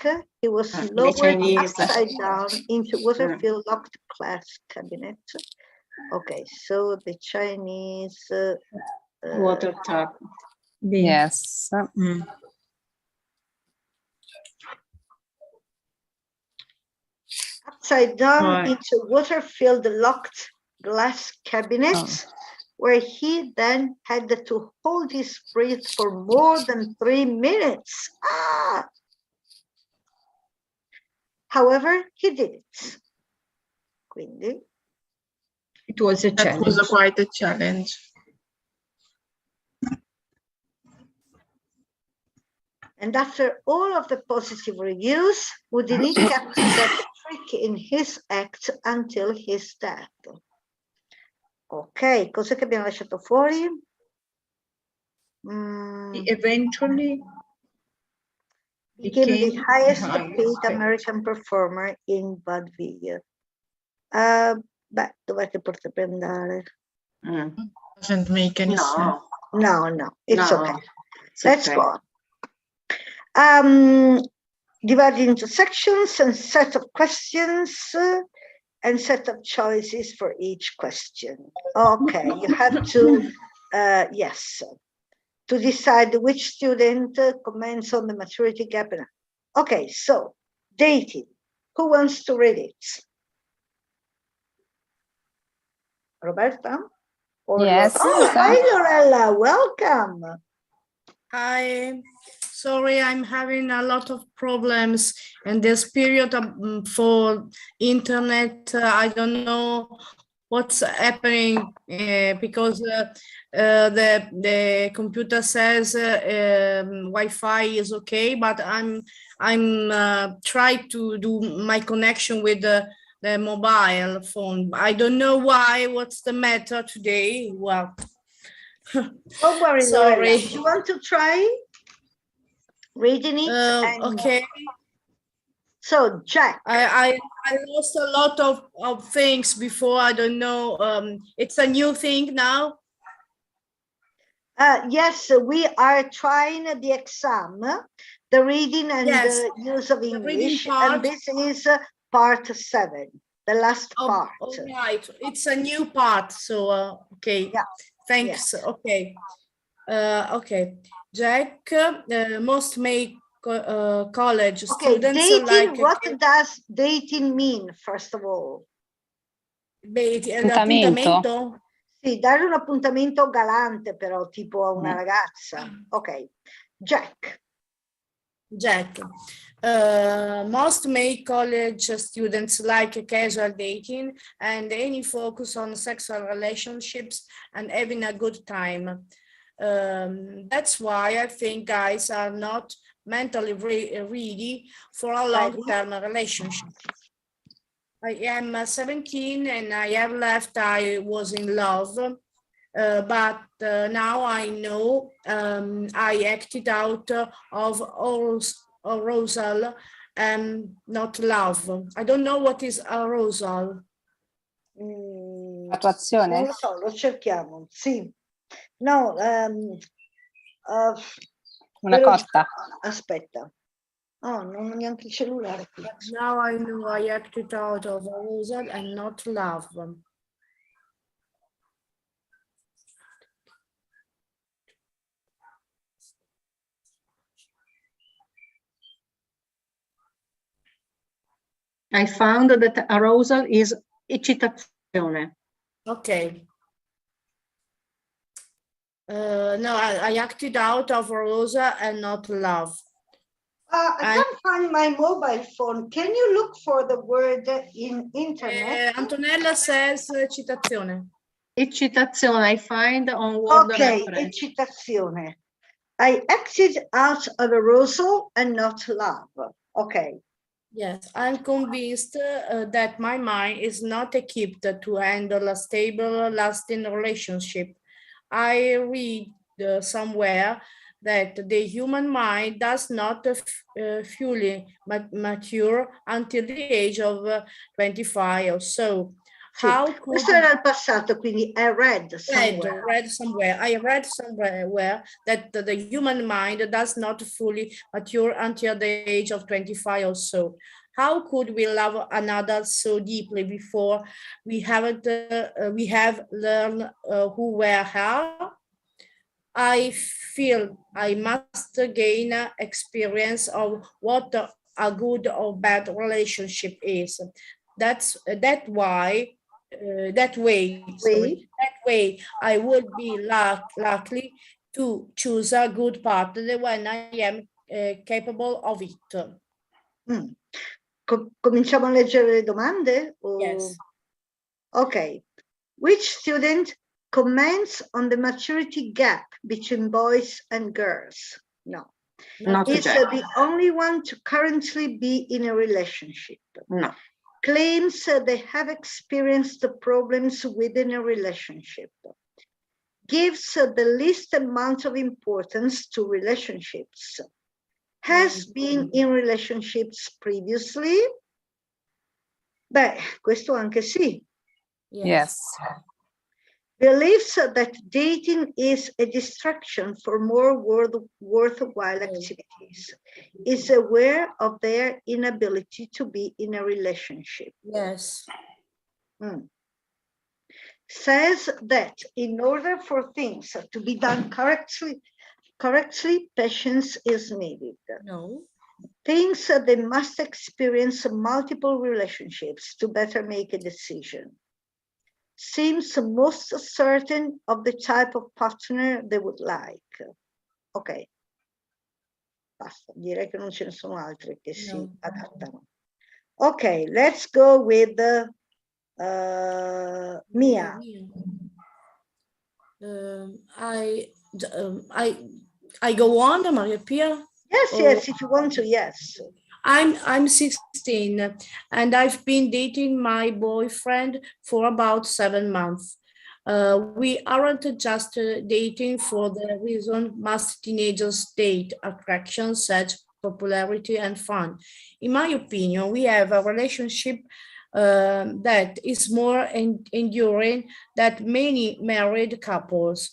he was lowered upside down into water-filled locked glass cabinet. Okay, so the Chinese water tap. Yes. Upside down into water-filled locked glass cabinets, where he then had to hold his breath for more than 3 minutes. However, he did it. Quindi, it was a challenge. That was quite a challenge. And after all of the positive reviews, Houdini kept that trick in his act until his death. Ok, cos'è che abbiamo lasciato fuori? Eventually became the highest paid American performer in vaudeville. Beh, dov'è che potrebbe andare? Doesn't make any sense. No, it's okay. Let's go on. Divided into sections and set of questions and set of choices for each question. Okay, you have to, to decide which student comments on the maturity gap. Okay, so dating. Who wants to read it? Roberta? Yes. Hi, Lorella. Welcome. Hi. Sorry, I'm having a lot of problems in this period for internet. I don't know what's happening because the computer says Wi-Fi is okay, but I'm trying to do my connection with the mobile phone. I don't know why. What's the matter today? Well, don't worry, sorry. Lorella. Do you want to try reading it? Okay. So, Jack. I lost a lot of things before. I don't know. It's a new thing now. Yes, we are trying the exam, the reading and the use of English, and this is part 7, the last part. All right, it's a new part, so okay. Yeah. Thanks. Yes. Okay. Okay. Jack, most make college students dating, like. what does dating mean, first of all? L'appuntamento? Sì, dare un appuntamento galante però, tipo a una ragazza. Ok. Jack. Most make college students like casual dating and any focus on sexual relationships and having a good time. That's why I think guys are not mentally ready for a long-term relationship. I am 17 and I have left. I was in love, but now I know I acted out of arousal and not love. I don't know what is arousal. Attuazione? Non lo so, lo cerchiamo. Sì. No. Una cotta. Aspetta. Oh, non ho neanche il cellulare qui. Now I know I acted out of arousal and not love. I found that arousal is eccitazione. Okay. No, I acted out of arousal and not love. I can't find my mobile phone. Can you look for the word in internet? Antonella says eccitazione. Eccitazione, I find on word reference. Eccitazione. I acted out of arousal and not love. Okay. Yes, I'm convinced that my mind is not equipped to handle a stable, lasting relationship. I read somewhere that the human mind does not fully mature until the age of 25 or so. How could... Questo era il passato, quindi I read somewhere. I read somewhere that the human mind does not fully mature until the age of 25 or so. How could we love another so deeply before we have learned who we are? I feel I must gain experience of what a good or bad relationship is. That way I would be likely to choose a good partner when I am capable of it. Cominciamo a leggere le domande? Yes. Okay. Which student comments on the maturity gap between boys and girls? No. Is the only one to currently be in a relationship? No. Claims they have experienced the problems within a relationship. Gives the least amount of importance to relationships. Has been in relationships previously? Beh, questo anche sì. Yes. Believes that dating is a distraction for more worthwhile activities. Is aware of their inability to be in a relationship. Yes. Says that in order for things to be done correctly, patience is needed. No. Thinks they must experience multiple relationships to better make a decision. Seems most certain of the type of partner they would like. Ok. Basta, direi che non ce ne sono altre che si adattano. Ok, let's go with Mia. I go on, Maria Pia? Yes, yes, if you want to, yes. I'm 16 and I've been dating my boyfriend for about 7 months. We aren't just dating for the reason most teenagers date: attraction, sex, popularity, and fun. In my opinion, we have a relationship that is more enduring than many married couples.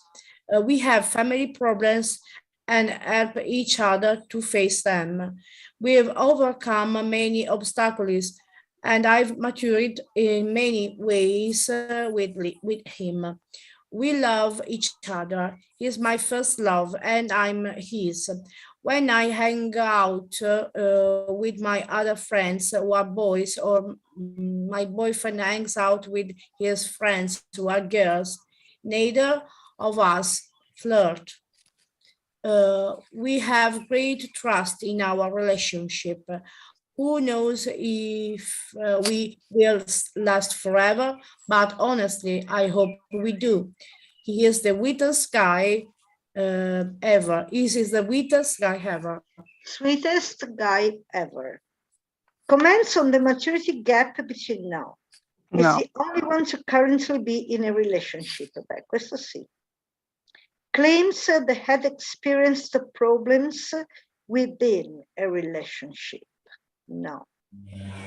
We have family problems and help each other to face them. We have overcome many obstacles, and I've matured in many ways with him. We love each other. He's my first love, and I'm his. When I hang out with my other friends who are boys, or my boyfriend hangs out with his friends who are girls, neither of us flirt. We have great trust in our relationship. Who knows if we will last forever, but honestly, I hope we do. He is the sweetest guy ever. He is the sweetest guy ever. Sweetest guy ever. Comments on the maturity gap between now. Is No. the only one to currently be in a relationship. Beh, questo sì. Claims they had experienced problems within a relationship. No.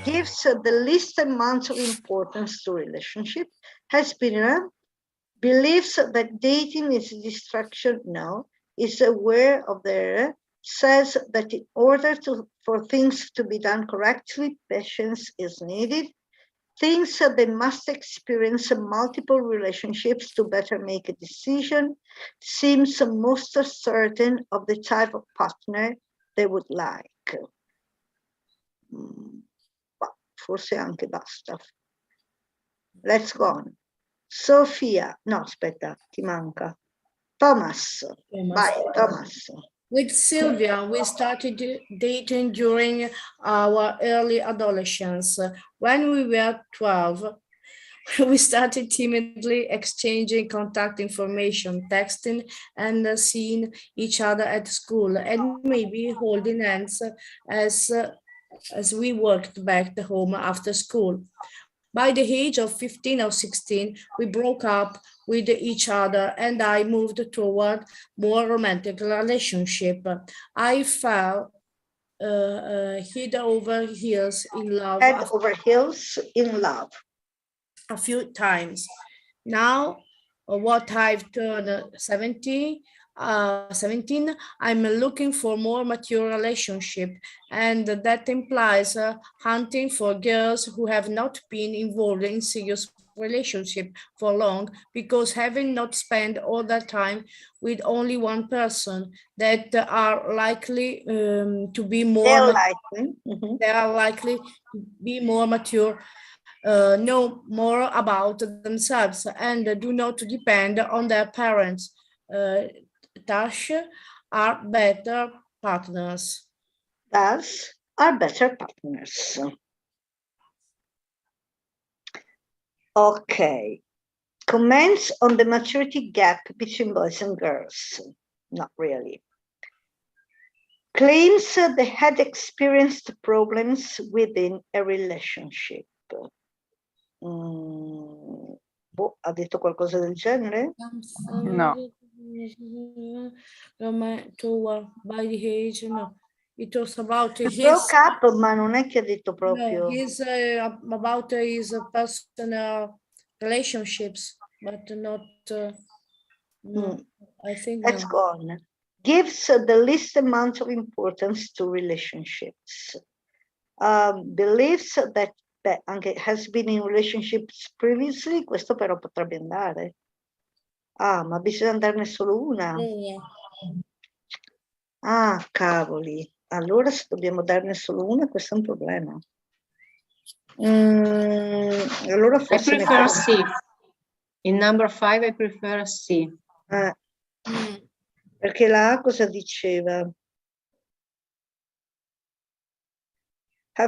Gives the least amount of importance to relationship. Has been believes that dating is a distraction. No. Is aware of their, says that in order for things to be done correctly, patience is needed. Thinks they must experience multiple relationships to better make a decision. Seems most certain of the type of partner they would like. Forse anche basta. Let's go on. Sofia, no, aspetta, ti manca. Thomas. Vai, Thomas. With Sylvia, we started dating during our early adolescence. When we were 12, we started timidly exchanging contact information, texting, and seeing each other at school, and maybe holding hands as we walked back home after school. By the age of 15 or 16, we broke up with each other and I moved toward more romantic relationship. I fell head over heels in love. Head over heels in love. A few times. Now, what I've turned 17, I'm looking for more mature relationship, and that implies hunting for girls who have not been involved in serious relationship for long, because having not spent all that time with only one person, that are likely to be more they are likely to be more mature, know more about themselves, and do not depend on their parents. Thus are better partners. Thus are better partners. Okay. Comments on the maturity gap between boys and girls? Not really. Claims they had experienced problems within a relationship. Ha detto qualcosa del genere? No. By the age, no. It was about his... Broke up, ma non è che ha detto proprio... No, he's about his personal relationships, but not... no, I think Let's no. go on. Gives the least amount of importance to relationships. Believes that anche has been in relationships previously, questo però potrebbe andare. Ah, ma bisogna andarne solo una. Ah, cavoli. Allora se dobbiamo darne solo una, questo è un problema. Allora forse... I prefer C. In number 5 I prefer C. Perché la A cosa diceva?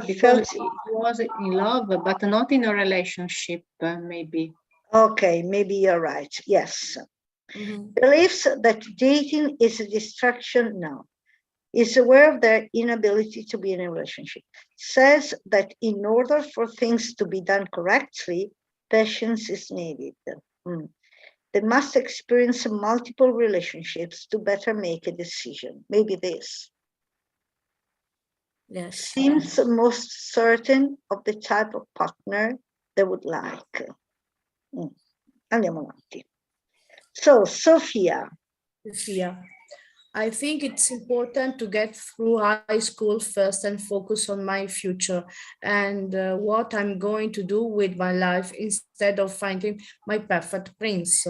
Because he was in love, but not in a relationship, maybe. Okay, maybe you're right. Yes. Believes that dating is a distraction. No. is aware of their inability to be in a relationship, says that in order for things to be done correctly, patience is needed. They must experience multiple relationships to better make a decision. Maybe this. Yes. Seems most certain of the type of partner they would like. Andiamo avanti. So, Sofia. Sophia, I think it's important to get through high school first and focus on my future and what I'm going to do with my life instead of finding my perfect prince.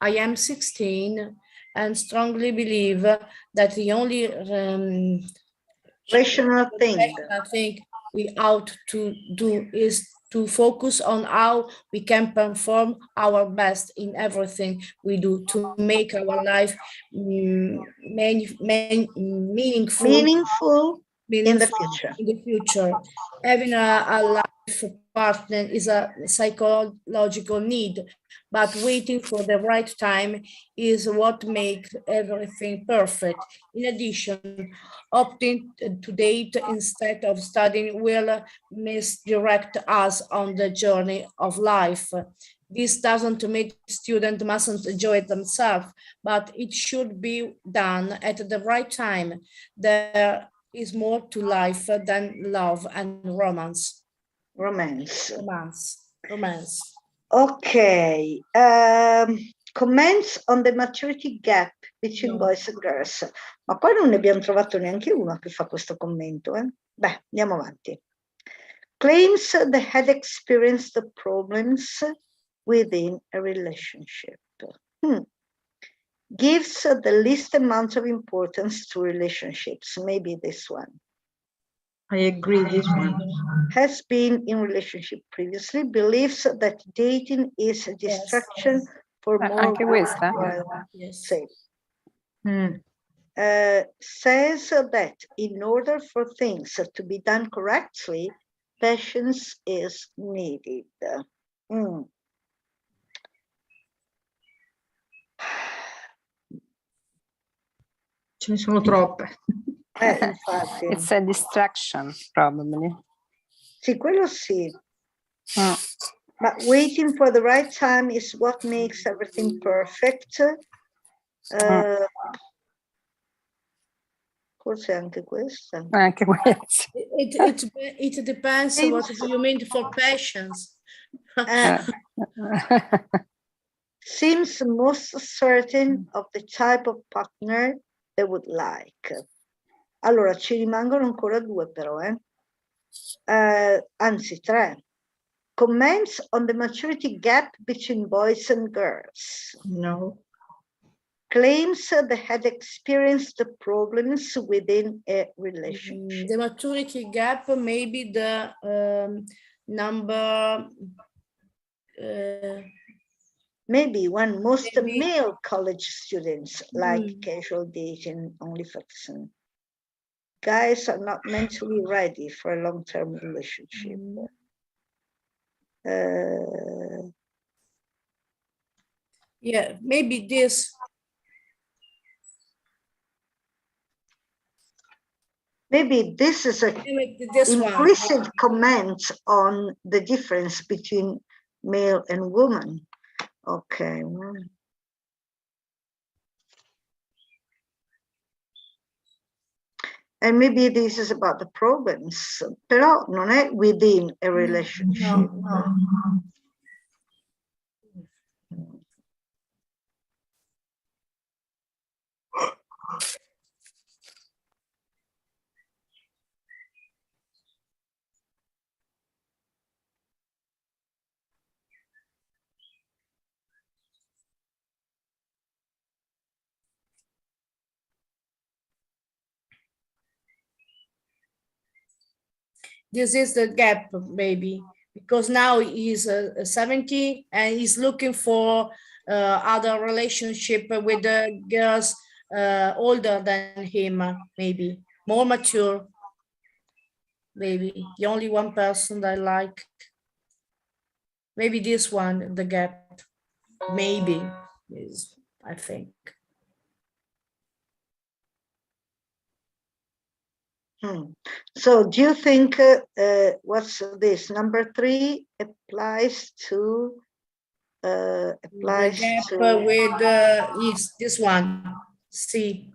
I am 16 and strongly believe that the only rational thing I think we ought to do is to focus on how we can perform our best in everything we do to make our life meaningful in the future. Having a life partner is a psychological need, but waiting for the right time is what makes everything perfect. In addition, opting to date instead of studying will misdirect us on the journey of life. This doesn't mean students mustn't enjoy themselves, but it should be done at the right time. There is more to life than love and romance. Romance. Romance. Okay. Comments on the maturity gap between boys and girls. Ma poi non ne abbiamo trovato neanche uno che fa questo commento. Beh, andiamo avanti. Claims they had experienced the problems within a relationship. Gives the least amount of importance to relationships. Maybe this one. I agree, this one. Has been in relationship previously, believes that dating is a distraction for more. Anche questa? Says that in order for things to be done correctly, patience is needed. Ce ne sono troppe. Infatti. It's a distraction, probably. Sì, quello sì. But waiting for the right time is what makes everything perfect. Forse anche questa. Anche questa. It depends on what you mean for patience. Seems most certain of the type of partner they would like. Allora, ci rimangono ancora due però, anzi tre. Comments on the maturity gap between boys and girls. No. Claims they had experienced the problems within a relationship. The maturity gap may be the number. Maybe when most male college students like casual dating, only fiction. Guys are not mentally ready for a long-term relationship. Yeah, maybe this. Maybe this is an implicit comment on the difference between male and woman. Okay. And maybe this is about the problems, però non è within a relationship. No. This is the gap, maybe, because now he's 70 and he's looking for other relationship with the girls older than him, maybe more mature. Maybe the only one person that I like. Maybe this one, the gap. Maybe is, I think. So do you think what's this? Number 3 applies to The gap with yes, this one. C,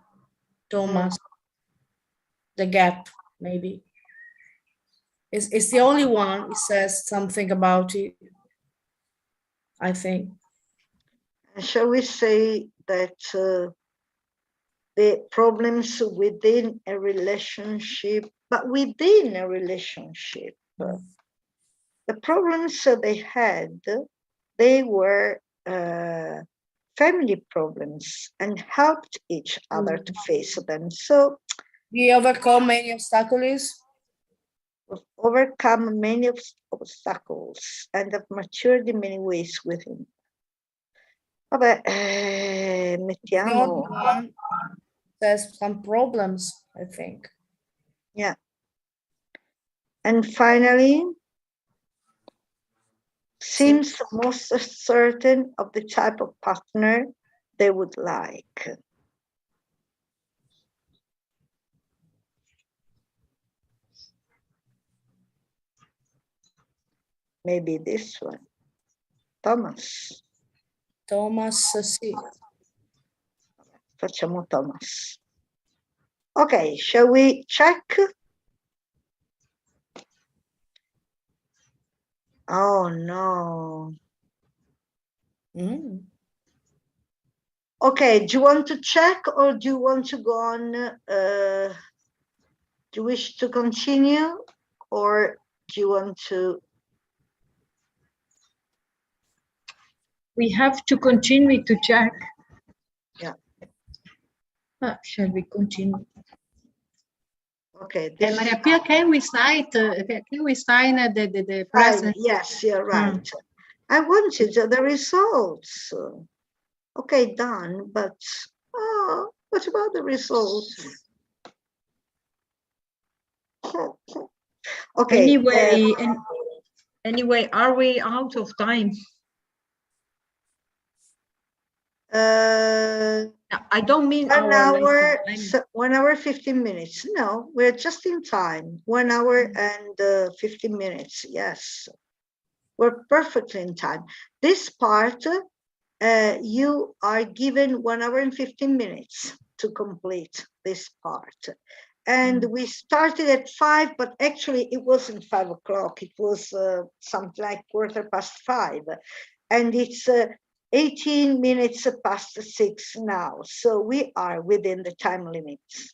Thomas. The gap, maybe. It's the only one. It says something about it, I think. Shall we say that the problems within a relationship, but within a relationship, the problems they had, they were family problems and helped each other to face them. So we overcome many obstacles. Overcome many obstacles and have matured in many ways with him. Vabbè, mettiamo. There's some problems, I think. Yeah. And finally, seems most certain of the type of partner they would like. Maybe this one. Thomas. Thomas, sì. Facciamo Thomas. Okay, shall we check? Oh no. Okay, do you want to check or do you want to go on? Do you wish to continue or do you want to? We have to continue to check. Yeah. Shall we continue? Okay. Maria Pia, can we sign the present? Yes, you're right. I wanted the results. Okay, done, but what about the results? Okay. Anyway, are we out of time? I don't mean 1 hour, 1 hour, 15 minutes. No, we're just in time. 1 hour and 15 minutes. Yes, we're perfectly in time. This part, you are given 1 hour and 15 minutes to complete this part. And we started at 5, but actually it wasn't 5 o'clock. It was something like 5:15. And it's 18 minutes past 6 now. So we are within the time limits.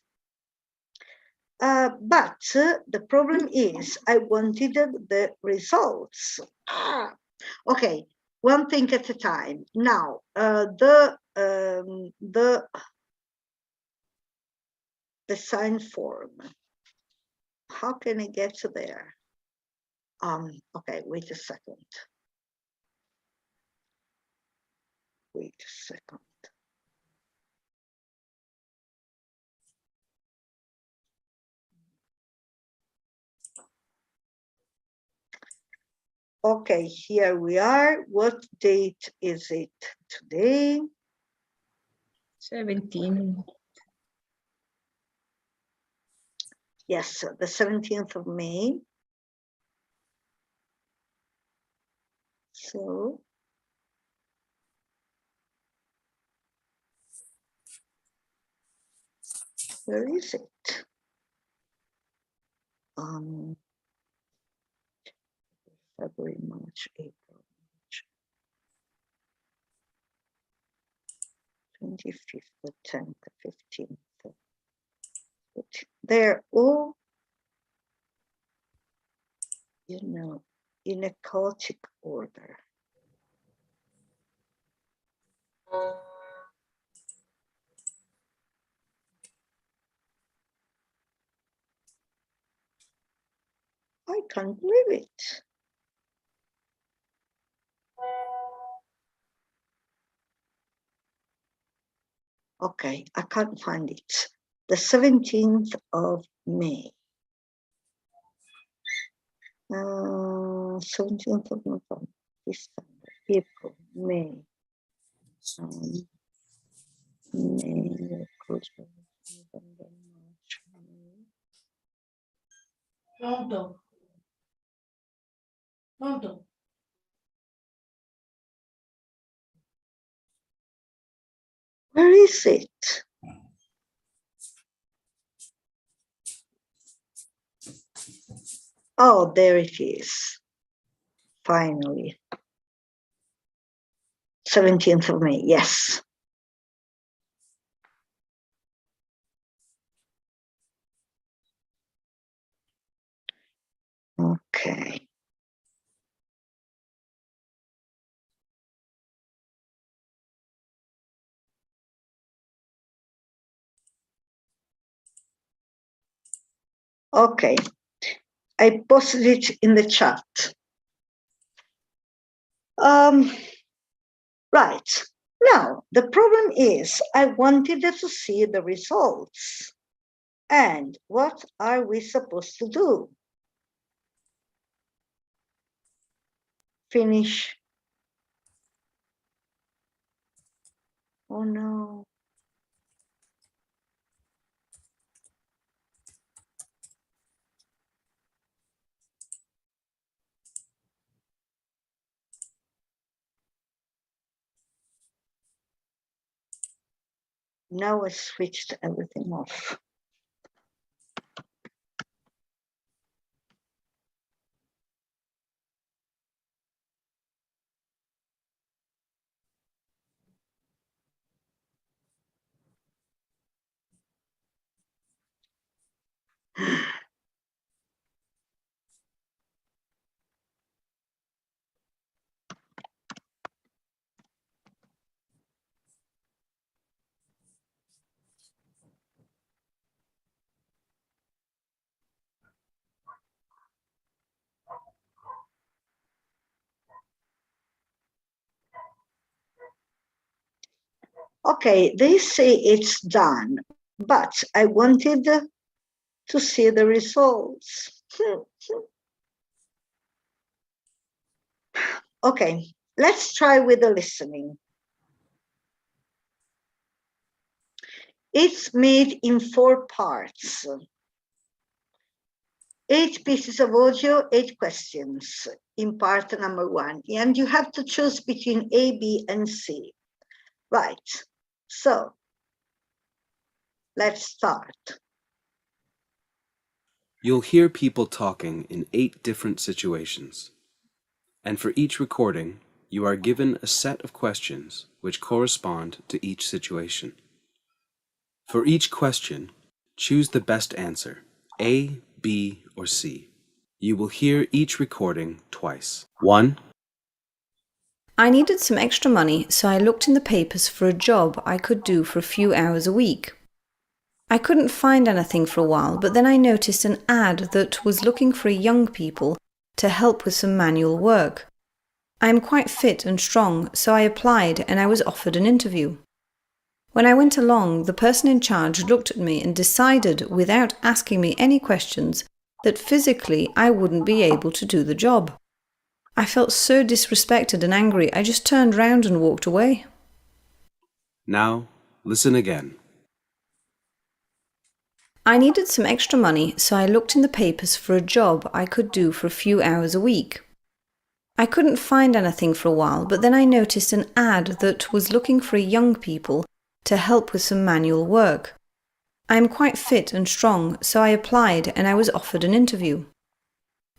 But the problem is I wanted the results. Okay, one thing at a time. Now, the sign form. How can I get to there? Okay, wait a second. Wait a second. Okay, here we are. What date is it today? 17. Yes, the 17th of May. So, where is it? February, March, April, March. 25th, the 10th, the 15th. They're all, you know, in a chaotic order. I can't believe it. Okay, I can't find it. The 17th of May. 17th of November, December, April, May. May, November, March, May. Pronto. Pronto. Where is it? Oh, there it is. Finally. 17th of May, yes. Okay. Okay. I posted it in the chat. Right. Now, the problem is I wanted to see the results. And what are we supposed to do? Finish. Oh no. Now I switched everything off. Okay, they say it's done, but I wanted to see the results. Okay, let's try with the listening. It's made in 4 parts. 8 pieces of audio, 8 questions in part number 1. And you have to choose between A, B, and C. Right, so let's start. You'll hear people talking in 8 different situations. And for each recording, you are given a set of questions which correspond to each situation. For each question, choose the best answer, A, B, or C. You will hear each recording twice. 1. I needed some extra money, so I looked in the papers for a job I could do for a few hours a week. I couldn't find anything for a while, but then I noticed an ad that was looking for young people to help with some manual work. I am quite fit and strong, so I applied and I was offered an interview. When I went along, the person in charge looked at me and decided, without asking me any questions, that physically I wouldn't be able to do the job. I felt so disrespected and angry, I just turned round and walked away. Now, listen again. I needed some extra money, so I looked in the papers for a job I could do for a few hours a week. I couldn't find anything for a while, but then I noticed an ad that was looking for young people to help with some manual work. I am quite fit and strong, so I applied and I was offered an interview.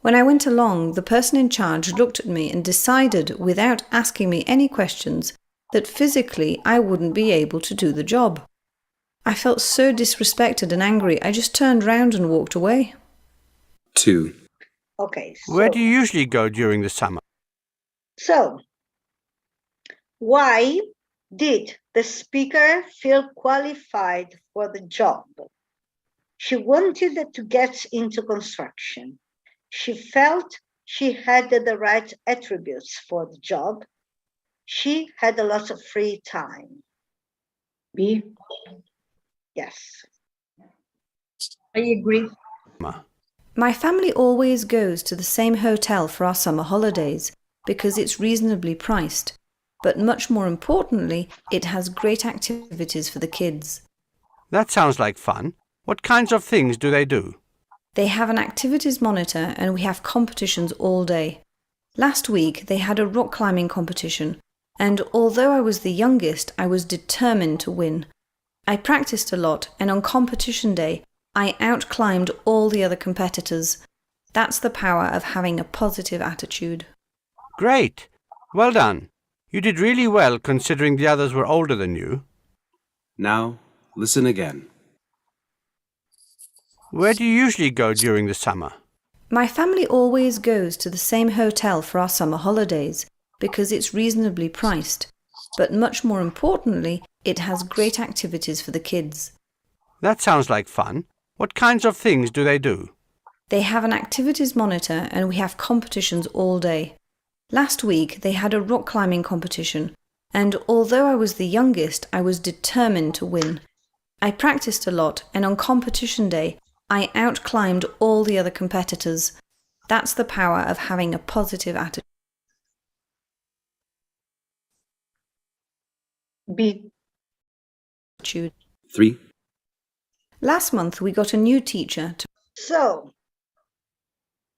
When I went along, the person in charge looked at me and decided, without asking me any questions, that physically I wouldn't be able to do the job. I felt so disrespected and angry, I just turned round and walked away. 2. Okay. So, where do you usually go during the summer? So, why did the speaker feel qualified for the job? She wanted to get into construction. She felt she had the right attributes for the job. She had a lot of free time. B. Yes. I agree. My family always goes to the same hotel for our summer holidays because it's reasonably priced, but much more importantly, it has great activities for the kids. That sounds like fun. What kinds of things do they do? They have an activities monitor and we have competitions all day. Last week they had a rock climbing competition, and although I was the youngest, I was determined to win. I practiced a lot, and on competition day, I outclimbed all the other competitors. That's the power of having a positive attitude. Great! Well done. You did really well considering the others were older than you. Now, listen again. Where do you usually go during the summer? My family always goes to the same hotel for our summer holidays because it's reasonably priced, but much more importantly, it has great activities for the kids. That sounds like fun. What kinds of things do they do? They have an activities monitor and we have competitions all day. Last week they had a rock climbing competition, and although I was the youngest, I was determined to win. I practiced a lot, and on competition day, I outclimbed all the other competitors. That's the power of having a positive attitude. B. 3. Last month we got a new teacher. So,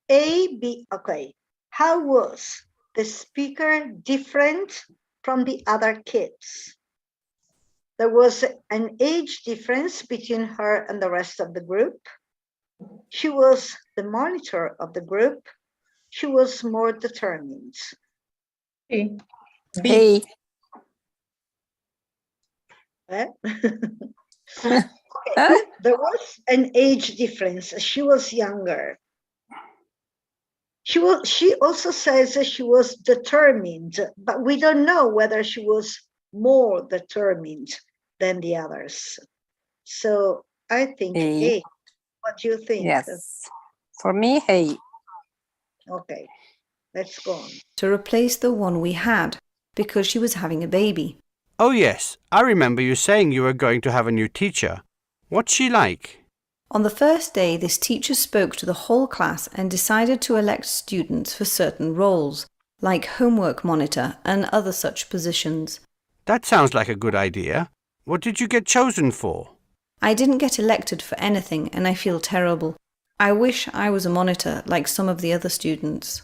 A, B, okay. How was the speaker different from the other kids? There was an age difference between her and the rest of the group. She was the monitor of the group. She was more determined. B. B. Eh? Okay. There was an age difference. She was younger. She also says that she was determined, but we don't know whether she was more determined than the others. So I think A. A. What do you think? Yes. For me, A. Okay, let's go on. To replace the one we had because she was having a baby. Oh yes, I remember you saying you were going to have a new teacher. What's she like? On the first day, this teacher spoke to the whole class and decided to elect students for certain roles, like homework monitor and other such positions. That sounds like a good idea. What did you get chosen for? I didn't get elected for anything and I feel terrible. I wish I was a monitor like some of the other students.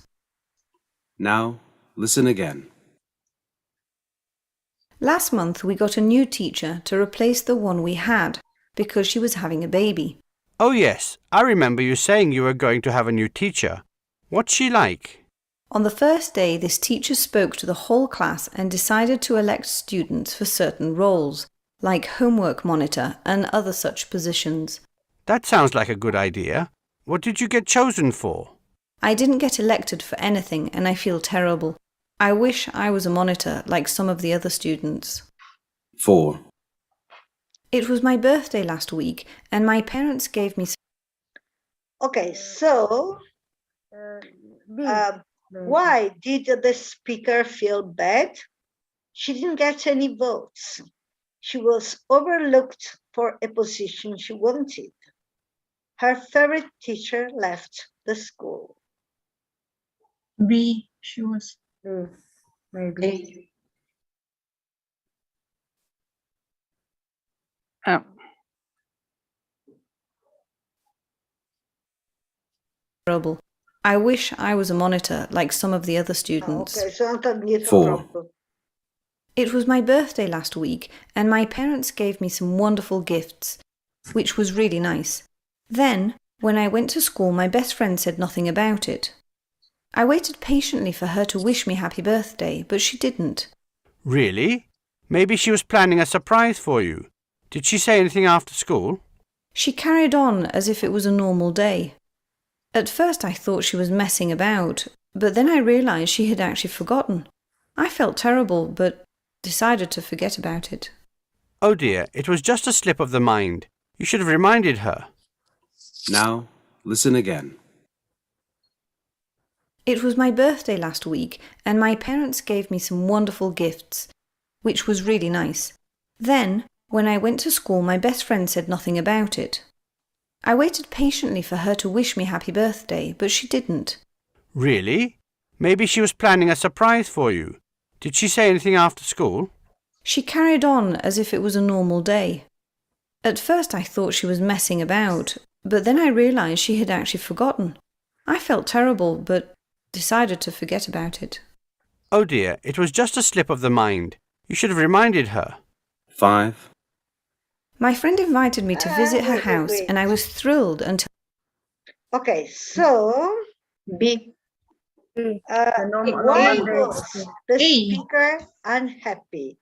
Now, listen again. Last month we got a new teacher to replace the one we had because she was having a baby. Oh yes, I remember you saying you were going to have a new teacher. What's she like? On the first day, this teacher spoke to the whole class and decided to elect students for certain roles, like homework monitor and other such positions. That sounds like a good idea. What did you get chosen for? I didn't get elected for anything and I feel terrible. I wish I was a monitor like some of the other students. 4. It was my birthday last week and my parents gave me... Okay, so why did the speaker feel bad? She didn't get any votes. She was overlooked for a position she wanted. Her favorite teacher left the school. B. She was. Maybe. Oh. Terrible. I wish I was a monitor like some of the other students. Okay, so I'm 4. It was my birthday last week and my parents gave me some wonderful gifts, which was really nice. Then, when I went to school, my best friend said nothing about it. I waited patiently for her to wish me happy birthday, but she didn't. Really? Maybe she was planning a surprise for you. Did she say anything after school? She carried on as if it was a normal day. At first I thought she was messing about, but then I realized she had actually forgotten. I felt terrible, but decided to forget about it. Oh dear, it was just a slip of the mind. You should have reminded her. Now, listen again. It was my birthday last week and my parents gave me some wonderful gifts, which was really nice. Then, when I went to school, my best friend said nothing about it. I waited patiently for her to wish me happy birthday, but she didn't. Really? Maybe she was planning a surprise for you. Did she say anything after school? She carried on as if it was a normal day. At first I thought she was messing about, But then I realized she had actually forgotten. I felt terrible, but decided to forget about it. Oh dear, it was just a slip of the mind. You should have reminded her. 5. My friend invited me to visit her house, and I was thrilled until... Okay, so B. why was the speaker unhappy?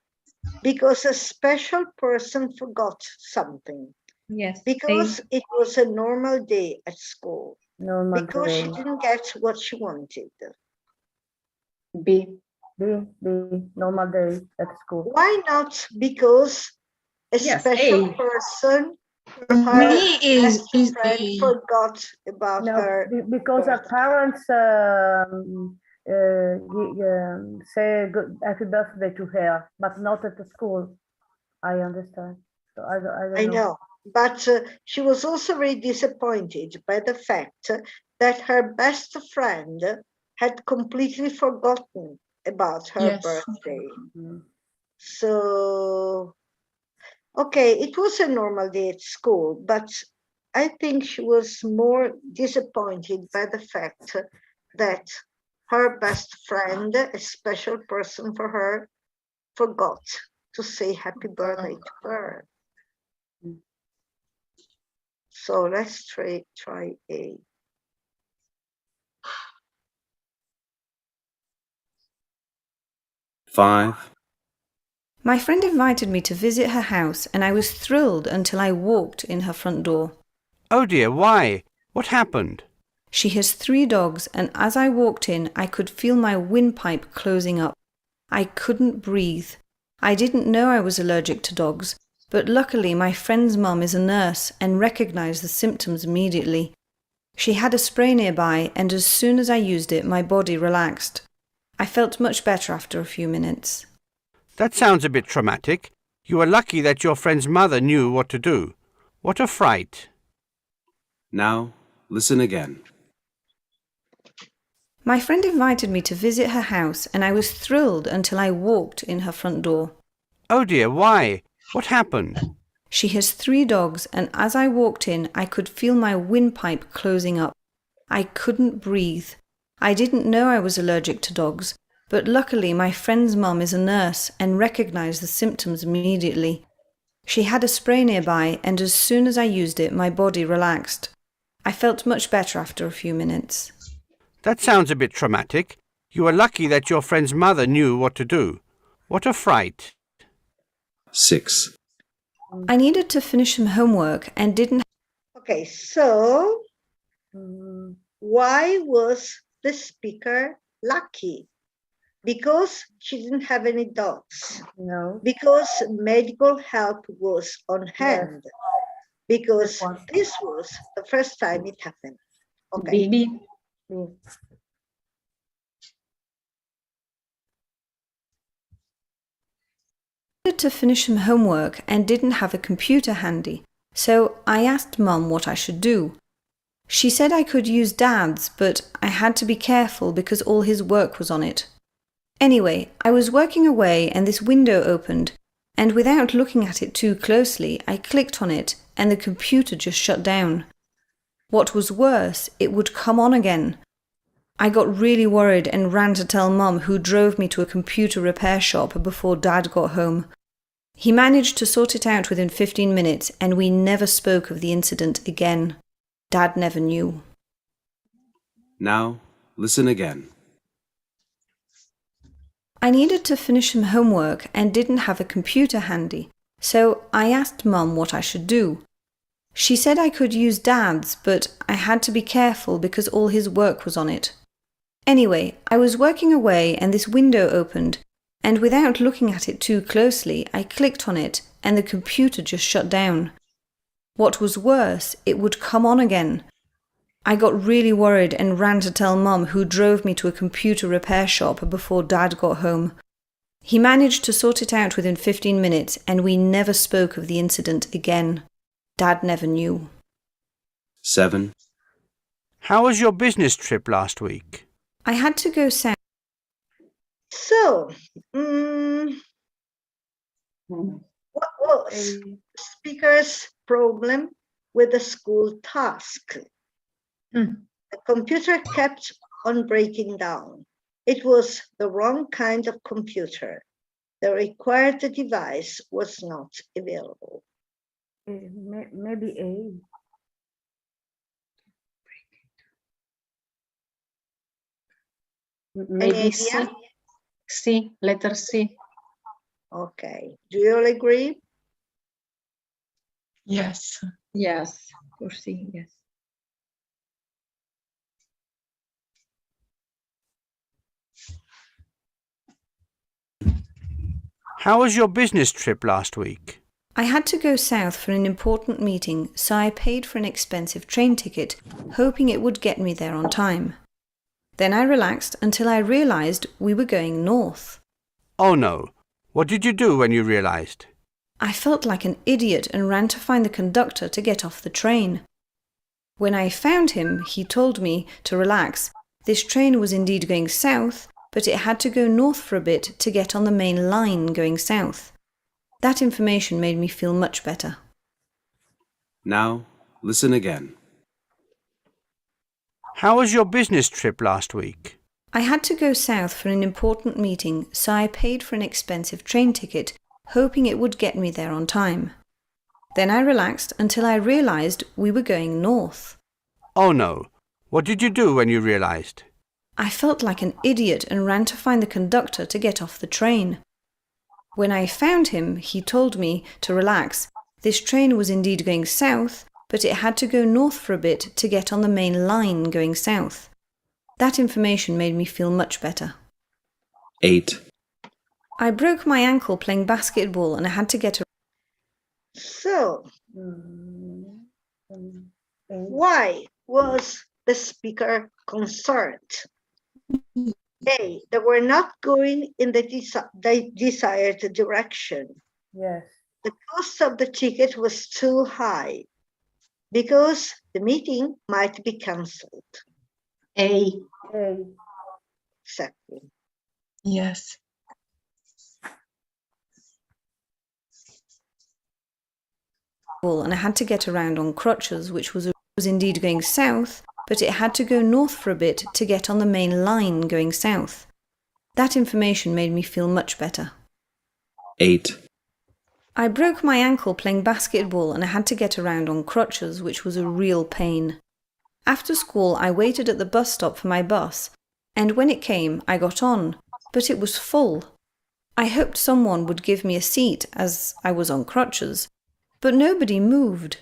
Because a special person forgot something. Yes. Because it was a normal day at school. Because she didn't get what she wanted. B. Normal day at school. Why not? Because a special person, her best friend, forgot about her. Because her parents say happy birthday to her, but not at the school. I understand. So I know. But she was also very disappointed by the fact that her best friend had completely forgotten about her birthday. So, okay, it was a normal day at school, but I think she was more disappointed by the fact that her best friend, a special person for her, forgot to say happy birthday to her. So let's try A. Five. My friend invited me to visit her house, and I was thrilled until I walked in her front door. Oh dear, why? What happened? She has 3 dogs, and as I walked in, I could feel my windpipe closing up. I couldn't breathe. I didn't know I was allergic to dogs, but luckily my friend's mum is a nurse and recognised the symptoms immediately. She had a spray nearby, and as soon as I used it, my body relaxed. I felt much better after a few minutes. That sounds a bit traumatic. You were lucky that your friend's mother knew what to do. What a fright. Now, listen again. My friend invited me to visit her house, and I was thrilled until I walked in her front door. Oh dear, why? What happened? She has 3 dogs, and as I walked in, I could feel my windpipe closing up. I couldn't breathe. I didn't know I was allergic to dogs, but luckily my friend's mum is a nurse and recognised the symptoms immediately. She had a spray nearby, and as soon as I used it, my body relaxed. I felt much better after a few minutes. That sounds a bit traumatic. You were lucky that your friend's mother knew what to do. What a fright. 6. I needed to finish some homework and didn't... Okay, so why was the speaker lucky? Because she didn't have any dogs. No. Because medical help was on hand. Yes. Because this was the first time it happened. Okay. B. To finish some homework and didn't have a computer handy, so I asked Mum what I should do. She said I could use Dad's, but I had to be careful because all his work was on it. Anyway, I was working away and this window opened, and without looking at it too closely, I clicked on it and the computer just shut down. What was worse, it would come on again. I got really worried and ran to tell Mum, who drove me to a computer repair shop before Dad got home. He managed to sort it out within 15 minutes and we never spoke of the incident again. Dad never knew. Now, listen again. I needed to finish some homework and didn't have a computer handy, so I asked Mum what I should do. She said I could use Dad's, but I had to be careful because all his work was on it. Anyway, I was working away and this window opened, and without looking at it too closely, I clicked on it and the computer just shut down. What was worse, it would come on again. I got really worried and ran to tell Mum, who drove me to a computer repair shop before Dad got home. He managed to sort it out within 15 minutes and we never spoke of the incident again. Dad never knew. 7. How was your business trip last week? I had to go south. So, what was the speaker's problem with the school task. The computer kept on breaking down. It was the wrong kind of computer. The required device was not available. Maybe A. Maybe C. C, letter C. Okay. Do you all agree? Yes. Yes, for C, yes. How was your business trip last week? I had to go south for an important meeting, so I paid for an expensive train ticket, hoping it would get me there on time. Then I relaxed until I realized we were going north. Oh no. What did you do when you realized? I felt like an idiot and ran to find the conductor to get off the train. When I found him, he told me to relax. This train was indeed going south, but it had to go north for a bit to get on the main line going south. That information made me feel much better. Now, listen again. How was your business trip last week? I had to go south for an important meeting, so I paid for an expensive train ticket, hoping it would get me there on time. Then I relaxed until I realized we were going north. Oh no. What did you do when you realized? I felt like an idiot and ran to find the conductor to get off the train. When I found him, he told me to relax. This train was indeed going south, but it had to go north for a bit to get on the main line going south. That information made me feel much better. 8. I broke my ankle playing basketball and I had to get a... So, why was the speaker concerned? A, they were not going in the desired direction. Yes. The cost of the ticket was too high because the meeting might be cancelled. A. A. Exactly. Yes. And I had to get around on crutches, which was indeed going south, but it had to go north for a bit to get on the main line going south. That information made me feel much better. 8. I broke my ankle playing basketball and I had to get around on crutches, which was a real pain. After school, I waited at the bus stop for my bus, and when it came, I got on, but it was full. I hoped someone would give me a seat as I was on crutches, but nobody moved.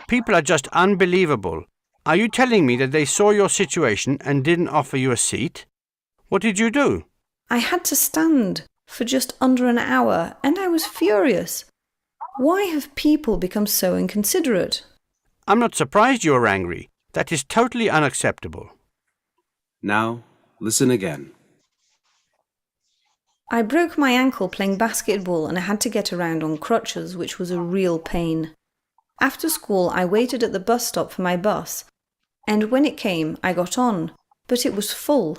People are just unbelievable. Are you telling me that they saw your situation and didn't offer you a seat? What did you do? I had to stand for just under an hour, and I was furious. Why have people become so inconsiderate? I'm not surprised you are angry. That is totally unacceptable. Now, listen again. I broke my ankle playing basketball and I had to get around on crutches, which was a real pain. After school, I waited at the bus stop for my bus, and when it came, I got on, but it was full.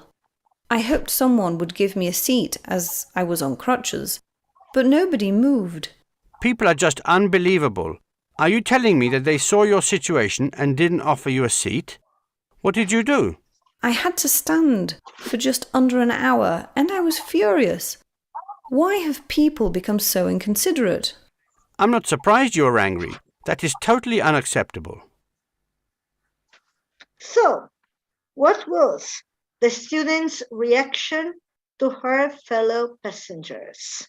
I hoped someone would give me a seat as I was on crutches, but nobody moved. People are just unbelievable. Are you telling me that they saw your situation and didn't offer you a seat? What did you do? I had to stand for just under an hour, and I was furious. Why have people become so inconsiderate? I'm not surprised you are angry. That is totally unacceptable. So, what was the student's reaction to her fellow passengers?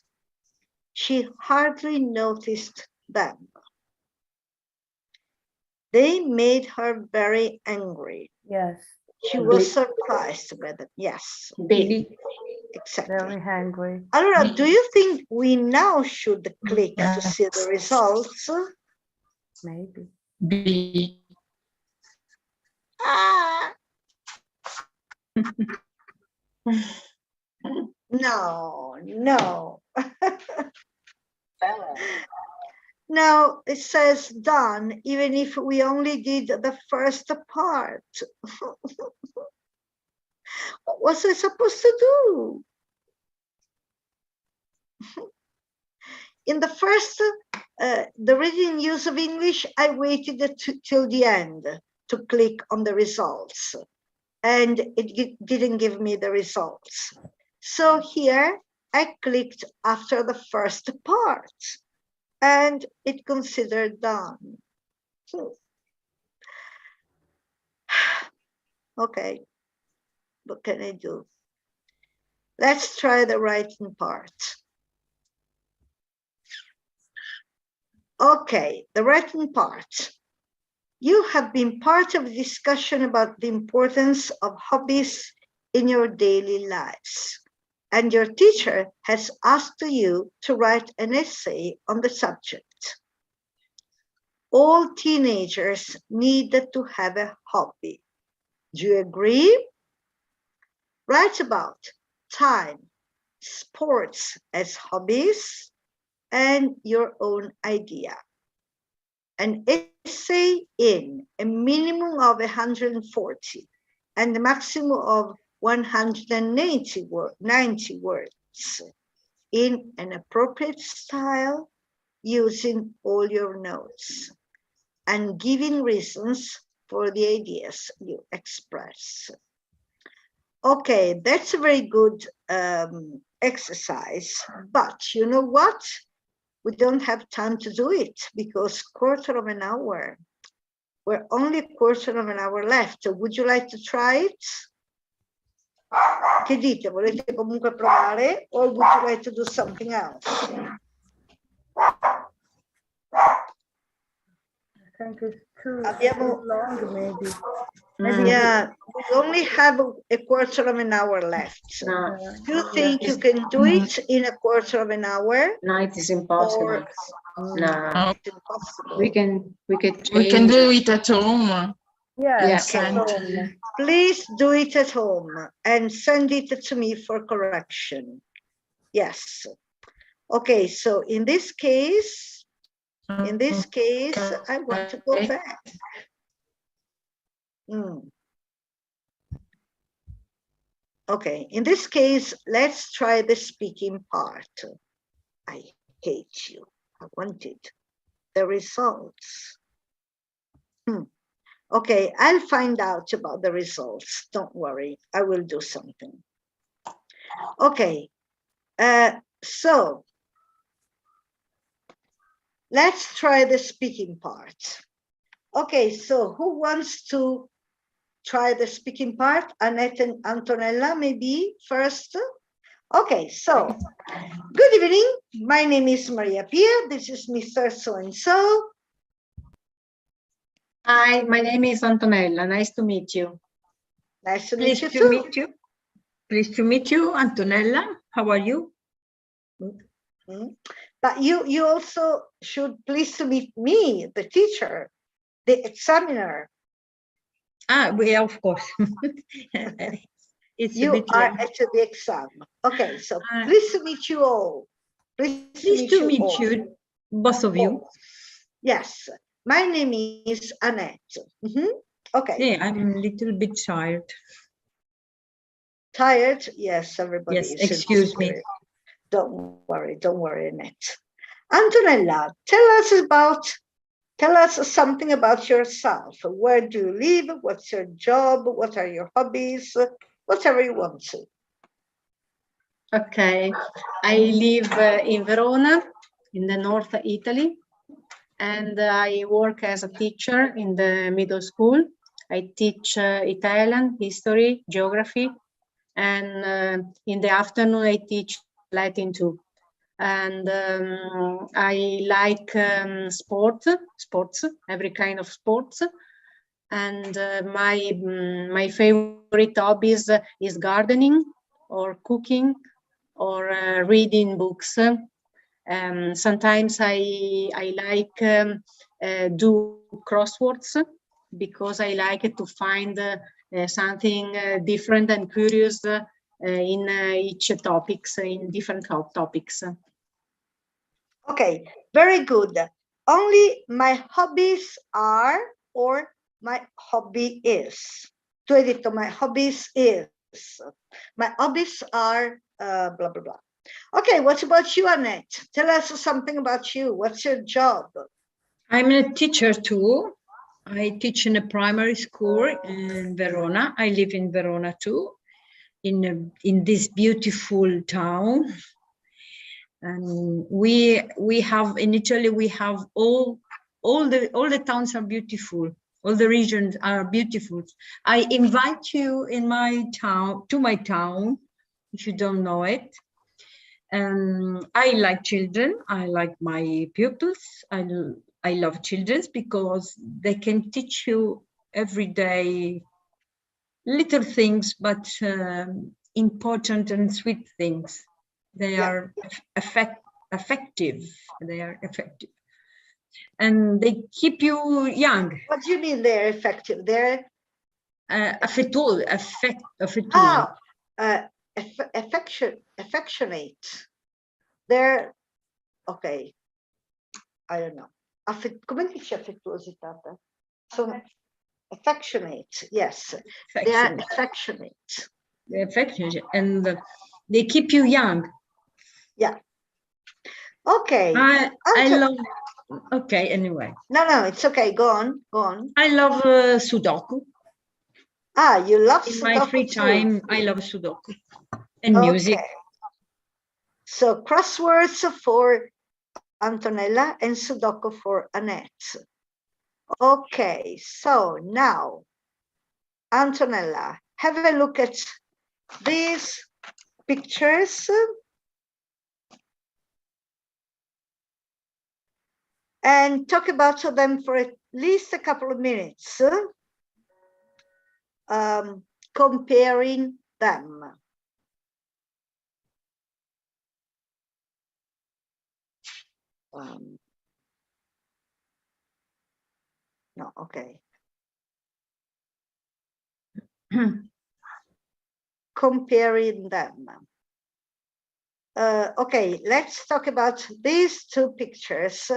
She hardly noticed them. They made her very angry. Yes. She was surprised by them. Yes. B. Exactly. Very hungry. Allora, do you think we now should click to see the results? Maybe. B. Ah. No. No, it says done, even if we only did the first part. What was I supposed to do? In the first The reading use of English, I waited till the end to click on the results, and it didn't give me the results. So here I clicked after the first part, and it considered done. Okay, what can I do? Let's try the writing part. Okay, the writing part. You have been part of a discussion about the importance of hobbies in your daily lives, and your teacher has asked you to write an essay on the subject. All teenagers need to have a hobby. Do you agree? Write about time, sports as hobbies, and your own idea. An essay in a minimum of 140 and a maximum of 190 words in an appropriate style, using all your notes and giving reasons for the ideas you express. Okay, that's a very good exercise, but you know what? We don't have time to do it because quarter of an hour. We're only a quarter of an hour left. So would you like to try it? Che dite? Volete comunque provare, or would you like to do something else? I think it's too long, maybe. Yeah, we only have a quarter of an hour left. Do you think you can do it in a quarter of an hour? No, it is impossible. No, it's impossible. we can do it at home. Yes. Okay. Please do it at home and send it to me for correction. Yes. Okay, so in this case, I want to go back. Okay, in this case, let's try the speaking part. I hate you. I wanted the results. Okay, I'll find out about the results. Don't worry, I will do something. Okay, so let's try the speaking part. Okay, so who wants to try the speaking part? Annette and Antonella, maybe first? Okay, so good evening. My name is Maria Pia. This is Mr. So-and-so. Hi, my name is Antonella. Nice to meet you. Nice to meet you too. Pleased to meet you, Antonella. How are you? But you also should please to meet me, the teacher, the examiner. Yeah, of course. You are at the exam. Okay, so pleased to meet you all. Pleased to meet you, both of you. Yes, my name is Annette. Okay. Yeah, I'm a little bit tired. Tired? Yes, everybody is. Yes, excuse me. Don't worry, Annette. Antonella, tell us something about yourself. Where do you live? What's your job? What are your hobbies? Whatever you want to. Okay, I live in Verona, in the north of Italy, and I work as a teacher in the middle school. I teach Italian, history, geography, and in the afternoon I teach Latin too. And I like sports, every kind of sports. And my favorite hobbies is gardening or cooking or reading books. Sometimes I like do crosswords because I like to find something different and curious in each topics, in different topics. Okay, very good. Only my hobbies are, or my hobby is. Tu hai detto my hobbies is. My hobbies are blah, blah, blah. Okay, what about you, Annette? Tell us something about you. What's your job? I'm a teacher too. I teach in a primary school in Verona. I live in Verona too, in this beautiful town. And we have in Italy, we have all the towns are beautiful. All the regions are beautiful. I invite you in my town, to my town, if you don't know it. I like children. I like my pupils. I love children because they can teach you every day little things, but important and sweet things. They are effective. They are effective. And they keep you young. What do you mean they're effective? They're affectionate. They're okay. I don't know. Come dice affettuosità? Sono affectionate. Yes, they are affectionate. They're affectionate, and they keep you young. Yeah. Okay. I love. Okay. Anyway. No, it's okay. Go on. Go on. I love Sudoku. Ah, you love in Sudoku my free time. I love Sudoku and music. So crosswords for Antonella and Sudoku for Annette. Okay, so now, Antonella, have a look at these pictures. And talk about them for at least a couple of minutes, comparing them. No, okay. Comparing them. Okay, let's talk about these two pictures,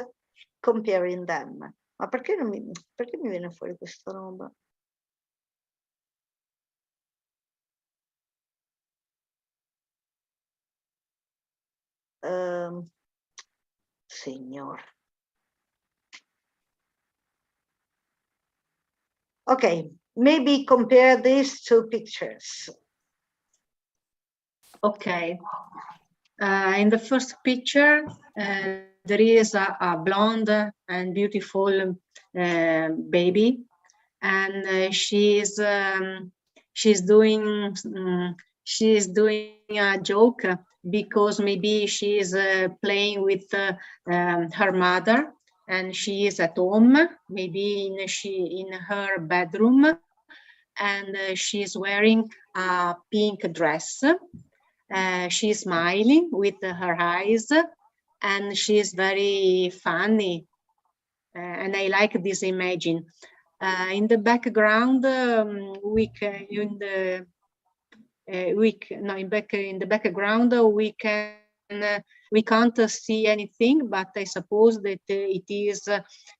comparing them. Ma perché mi viene fuori questa roba? Signor. Okay, maybe compare these two pictures. Okay. In the first picture, there is a blonde and beautiful baby, and she's doing a joke because maybe she's playing with her mother, and she is at home, maybe in her bedroom, and she's wearing a pink dress. She's smiling with her eyes, and she's very funny, and I like this image. In the background, in the background we can't see anything, but I suppose that it is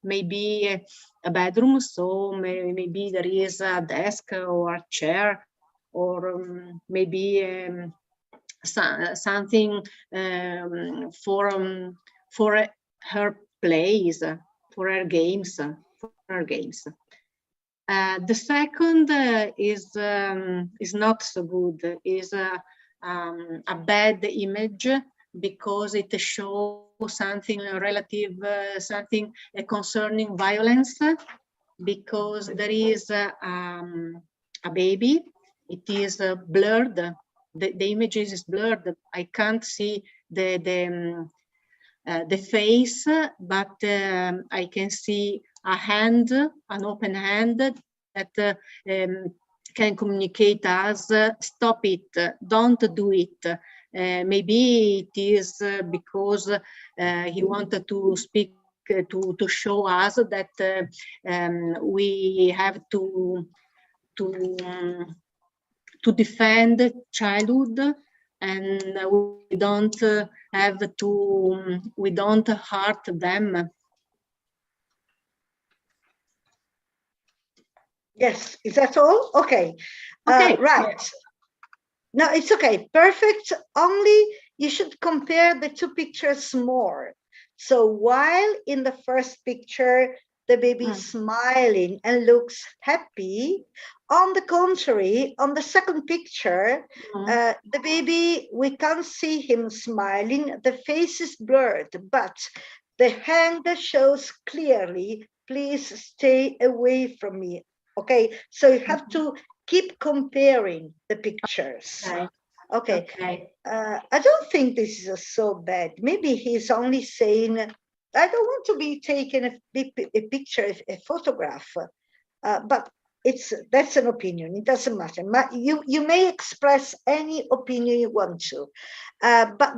maybe a bedroom, so maybe there is a desk or a chair, or maybe something for her plays, for her games. The second is not so good. Is a bad image because it shows something relative, something concerning violence. Because there is a baby, it is blurred. The image is blurred. I can't see the face, but I can see a hand, an open hand that can communicate us, stop it, don't do it. Maybe it is because he wanted to speak, to show us that we have to defend childhood, and we don't we don't hurt them. Yes, is that all? Okay. Okay. Right. No, it's okay. Perfect. Only you should compare the two pictures more. So while in the first picture, the baby is smiling and looks happy, on the contrary, on the second picture, the baby, we can't see him smiling, the face is blurred, but the hand shows clearly, please stay away from me. Okay, so you have to keep comparing the pictures. Okay. I don't think this is so bad. Maybe he's only saying, I don't want to be taken a picture, a photograph, but that's an opinion. It doesn't matter. You may express any opinion you want to, but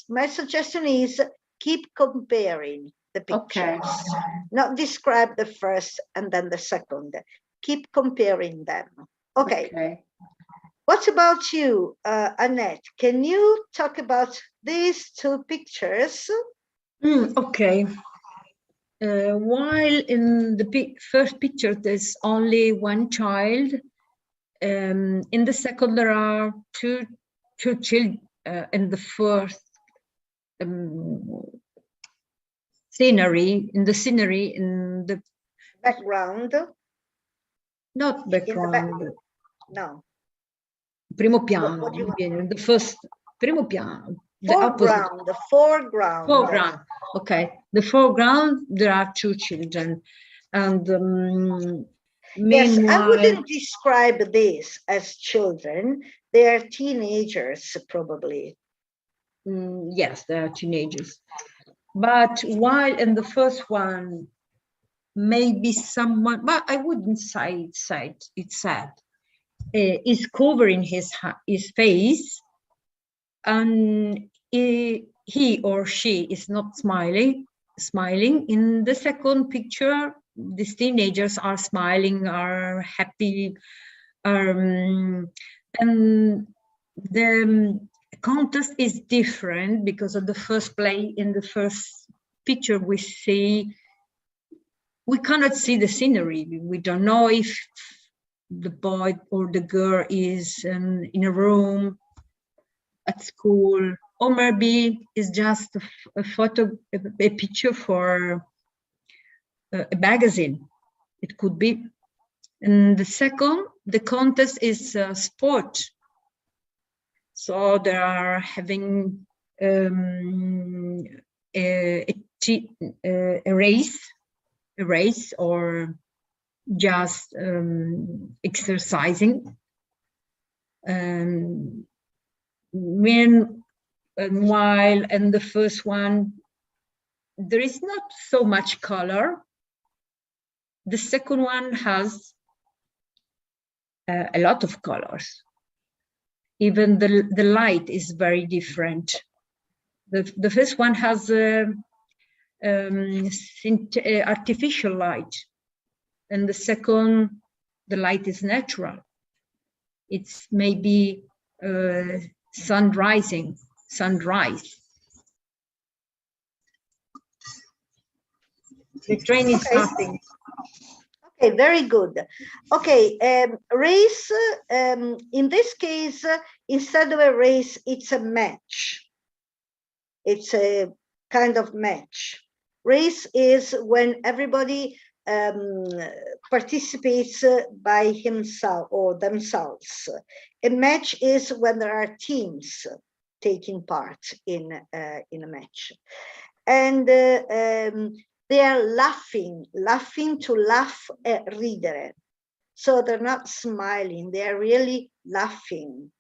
my suggestion is keep comparing the pictures, not describe the first and then the second. Keep comparing them. Okay. What about you, Annette? Can you talk about these two pictures? Okay. While in the first picture, there's only one child. In the second, there are two children. In the first scenery, in the background. Not background. No. Primo piano, the first primo piano. Foreground, the foreground. Foreground. Okay, the foreground. There are two children, and yes, meanwhile, I wouldn't describe this as children. They are teenagers, probably. Yes, they are teenagers. But while in the first one, maybe someone, but I wouldn't say it's sad. Is covering his face, and he or she is not smiling. In the second picture, these teenagers are smiling, are happy, and the context is different because of the first play. In the first picture, we cannot see the scenery. We don't know if the boy or the girl is in a room at school, or maybe it's just a picture for a magazine. It could be. And the second, the contest is sport. So they are having a race or just exercising. While in the first one, there is not so much color. The second one has a lot of colors. Even the light is very different. The first one has artificial light, and the second, the light is natural. It's maybe sunrise. The train is starting. Okay, very good. Okay, race, in this case, instead of a race, it's a match. It's a kind of match. Race is when everybody participates by himself or themselves. A match is when there are teams taking part in a match. And they are laughing to laugh ridere. So they're not smiling, they are really laughing.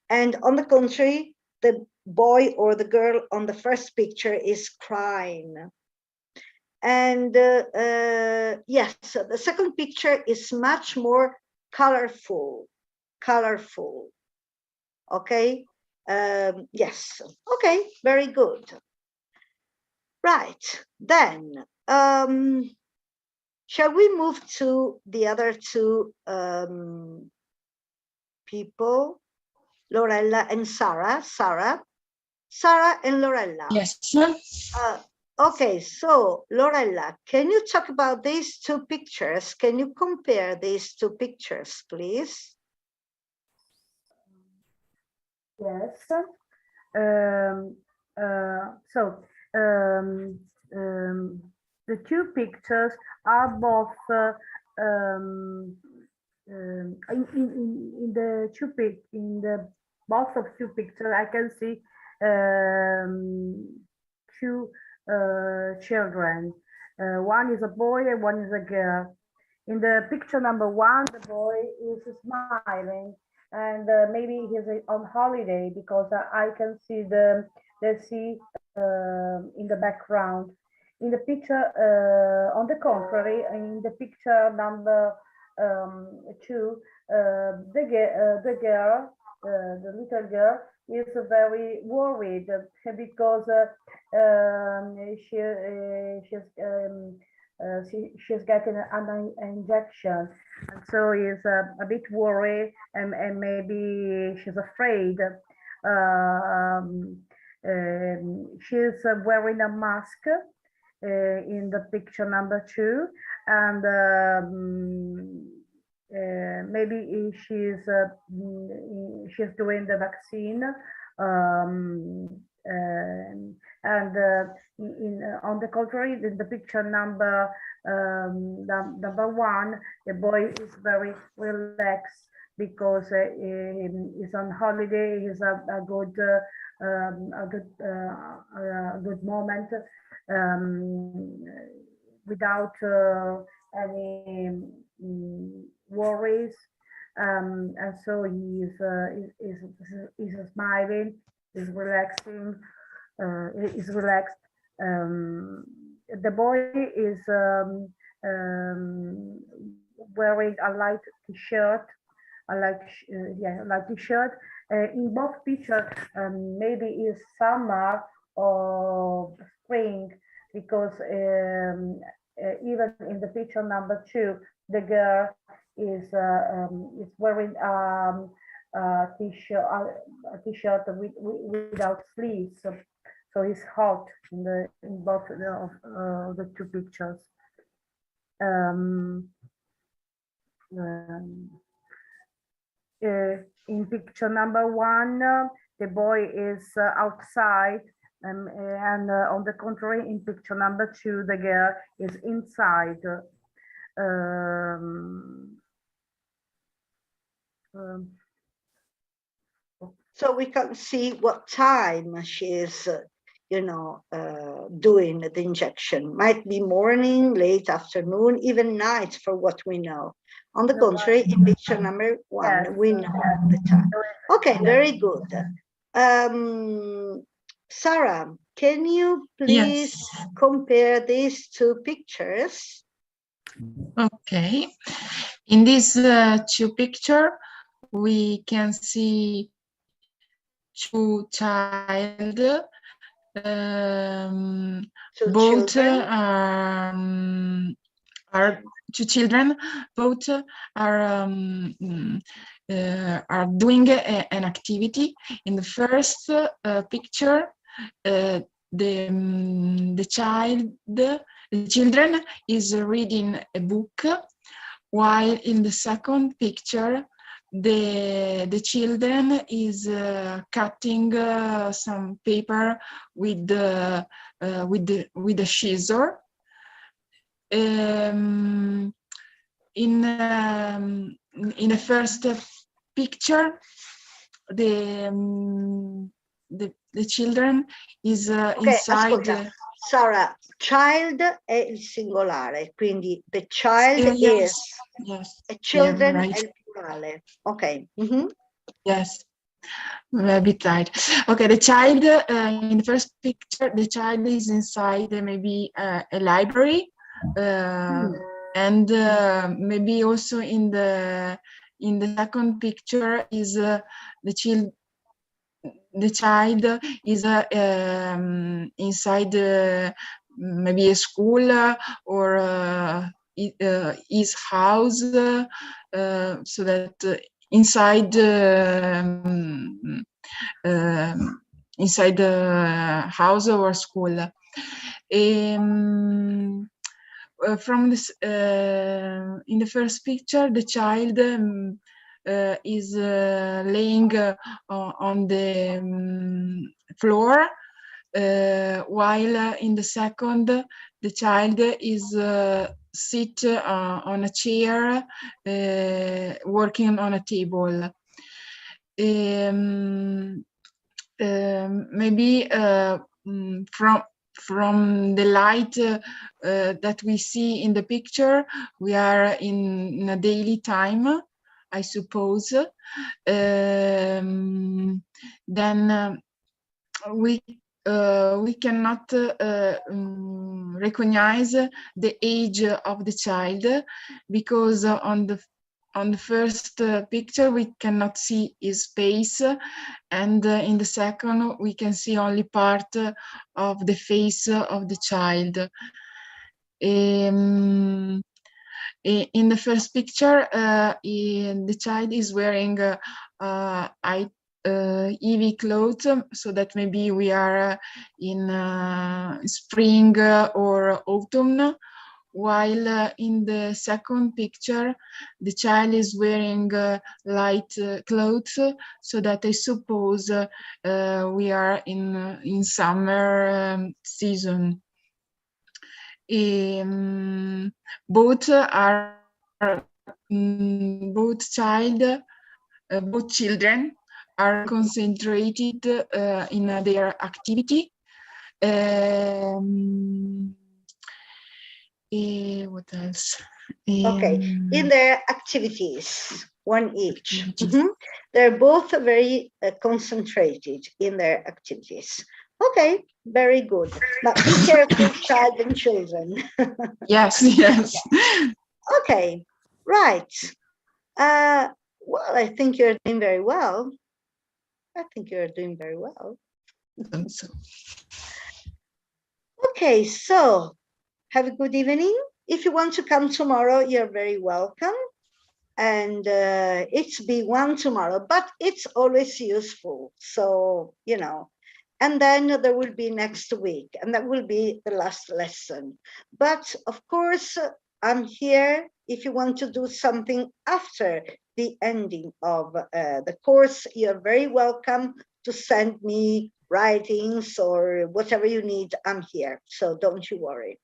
And on the contrary, the boy or the girl on the first picture is crying. And yes, the second picture is much more colorful. Okay, yes, okay, very good. Right, then, shall we move to the other two people, Lorella and Sarah? Sarah and Lorella. Yes. Okay, so Lorella, can you talk about these two pictures? Can you compare these two pictures, please? Yes. So the two pictures are both in the both of two pictures I can see two children. One is a boy and one is a girl. In the picture number one, the boy is smiling, and maybe he's on holiday because I can see the sea in the background. In the picture, on the contrary, in the picture number two, the girl, the little girl, is very worried because she's getting an injection, and so is a bit worried, and maybe she's afraid. She's wearing a mask in the picture number two, and maybe she's doing the vaccine, on the contrary, in the picture number one, the boy is very relaxed because he's on holiday. He's a good moment without any worries, and so he's smiling, is relaxing, is relaxed. The boy is wearing a light t-shirt, a light t-shirt. In both pictures, maybe it's summer or spring, because even in the picture number two, the girl is wearing a t-shirt without sleeves, so it's hot in both of the two pictures. In picture number one, the boy is outside, and on the contrary, in picture number two, the girl is inside. So we can see what time she is, doing the injection. Might be morning, late afternoon, even night, for what we know. On the contrary, in picture number one, yes, we know the time. Okay, very good. Sarah, can you please compare these two pictures? Okay. In these two pictures, we can see two children. Both are two children. Both are doing an activity. In the first picture, the children is reading a book, while in the second picture, the children is cutting some paper with a scissor. In the first picture, the children is inside. Ascolta, Sara, child è il singolare, quindi the child is, a children è il plurale. Ok. Yes, a bit right. Okay, the child in the first picture, the child is inside maybe a library, and maybe also in the second picture is the child is inside maybe a school or his house, so that inside the house or school. From this, in the first picture, the child is laying on the floor, while in the second, the child is sit on a chair, working on a table. Maybe from the light that we see in the picture, we are in a daily time, I suppose. Then we cannot recognize the age of the child, because on the first picture we cannot see his face, and in the second we can see only part of the face of the child. In the first picture, the child is wearing heavy clothes, so that maybe we are in spring or autumn, while in the second picture the child is wearing light clothes, so that I suppose we are in summer season. Both children are concentrated in their activity. What else? Okay, in their activities, one each. They're both very concentrated in their activities. Okay, very good. But be careful, child and children. Yes, yes. Okay, right. Well, I think you're doing very well. I think you're doing very well. Okay, so have a good evening. If you want to come tomorrow, you're very welcome. And it's B1 tomorrow, but it's always useful. So, you know, and then there will be next week, and that will be the last lesson. But of course, I'm here if you want to do something after the ending of the course. You're very welcome to send me writings or whatever you need. I'm here, so don't you worry.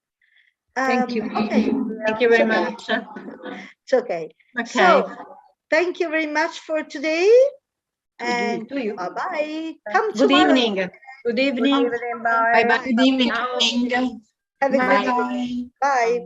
Thank you. Okay. Thank you very much. It's okay. Okay. So thank you very much for today. And to you. Bye-bye. Come Good tomorrow. evening. Good evening. Good evening. Bye. Bye-bye. Good evening. Have a good Bye. evening. Bye.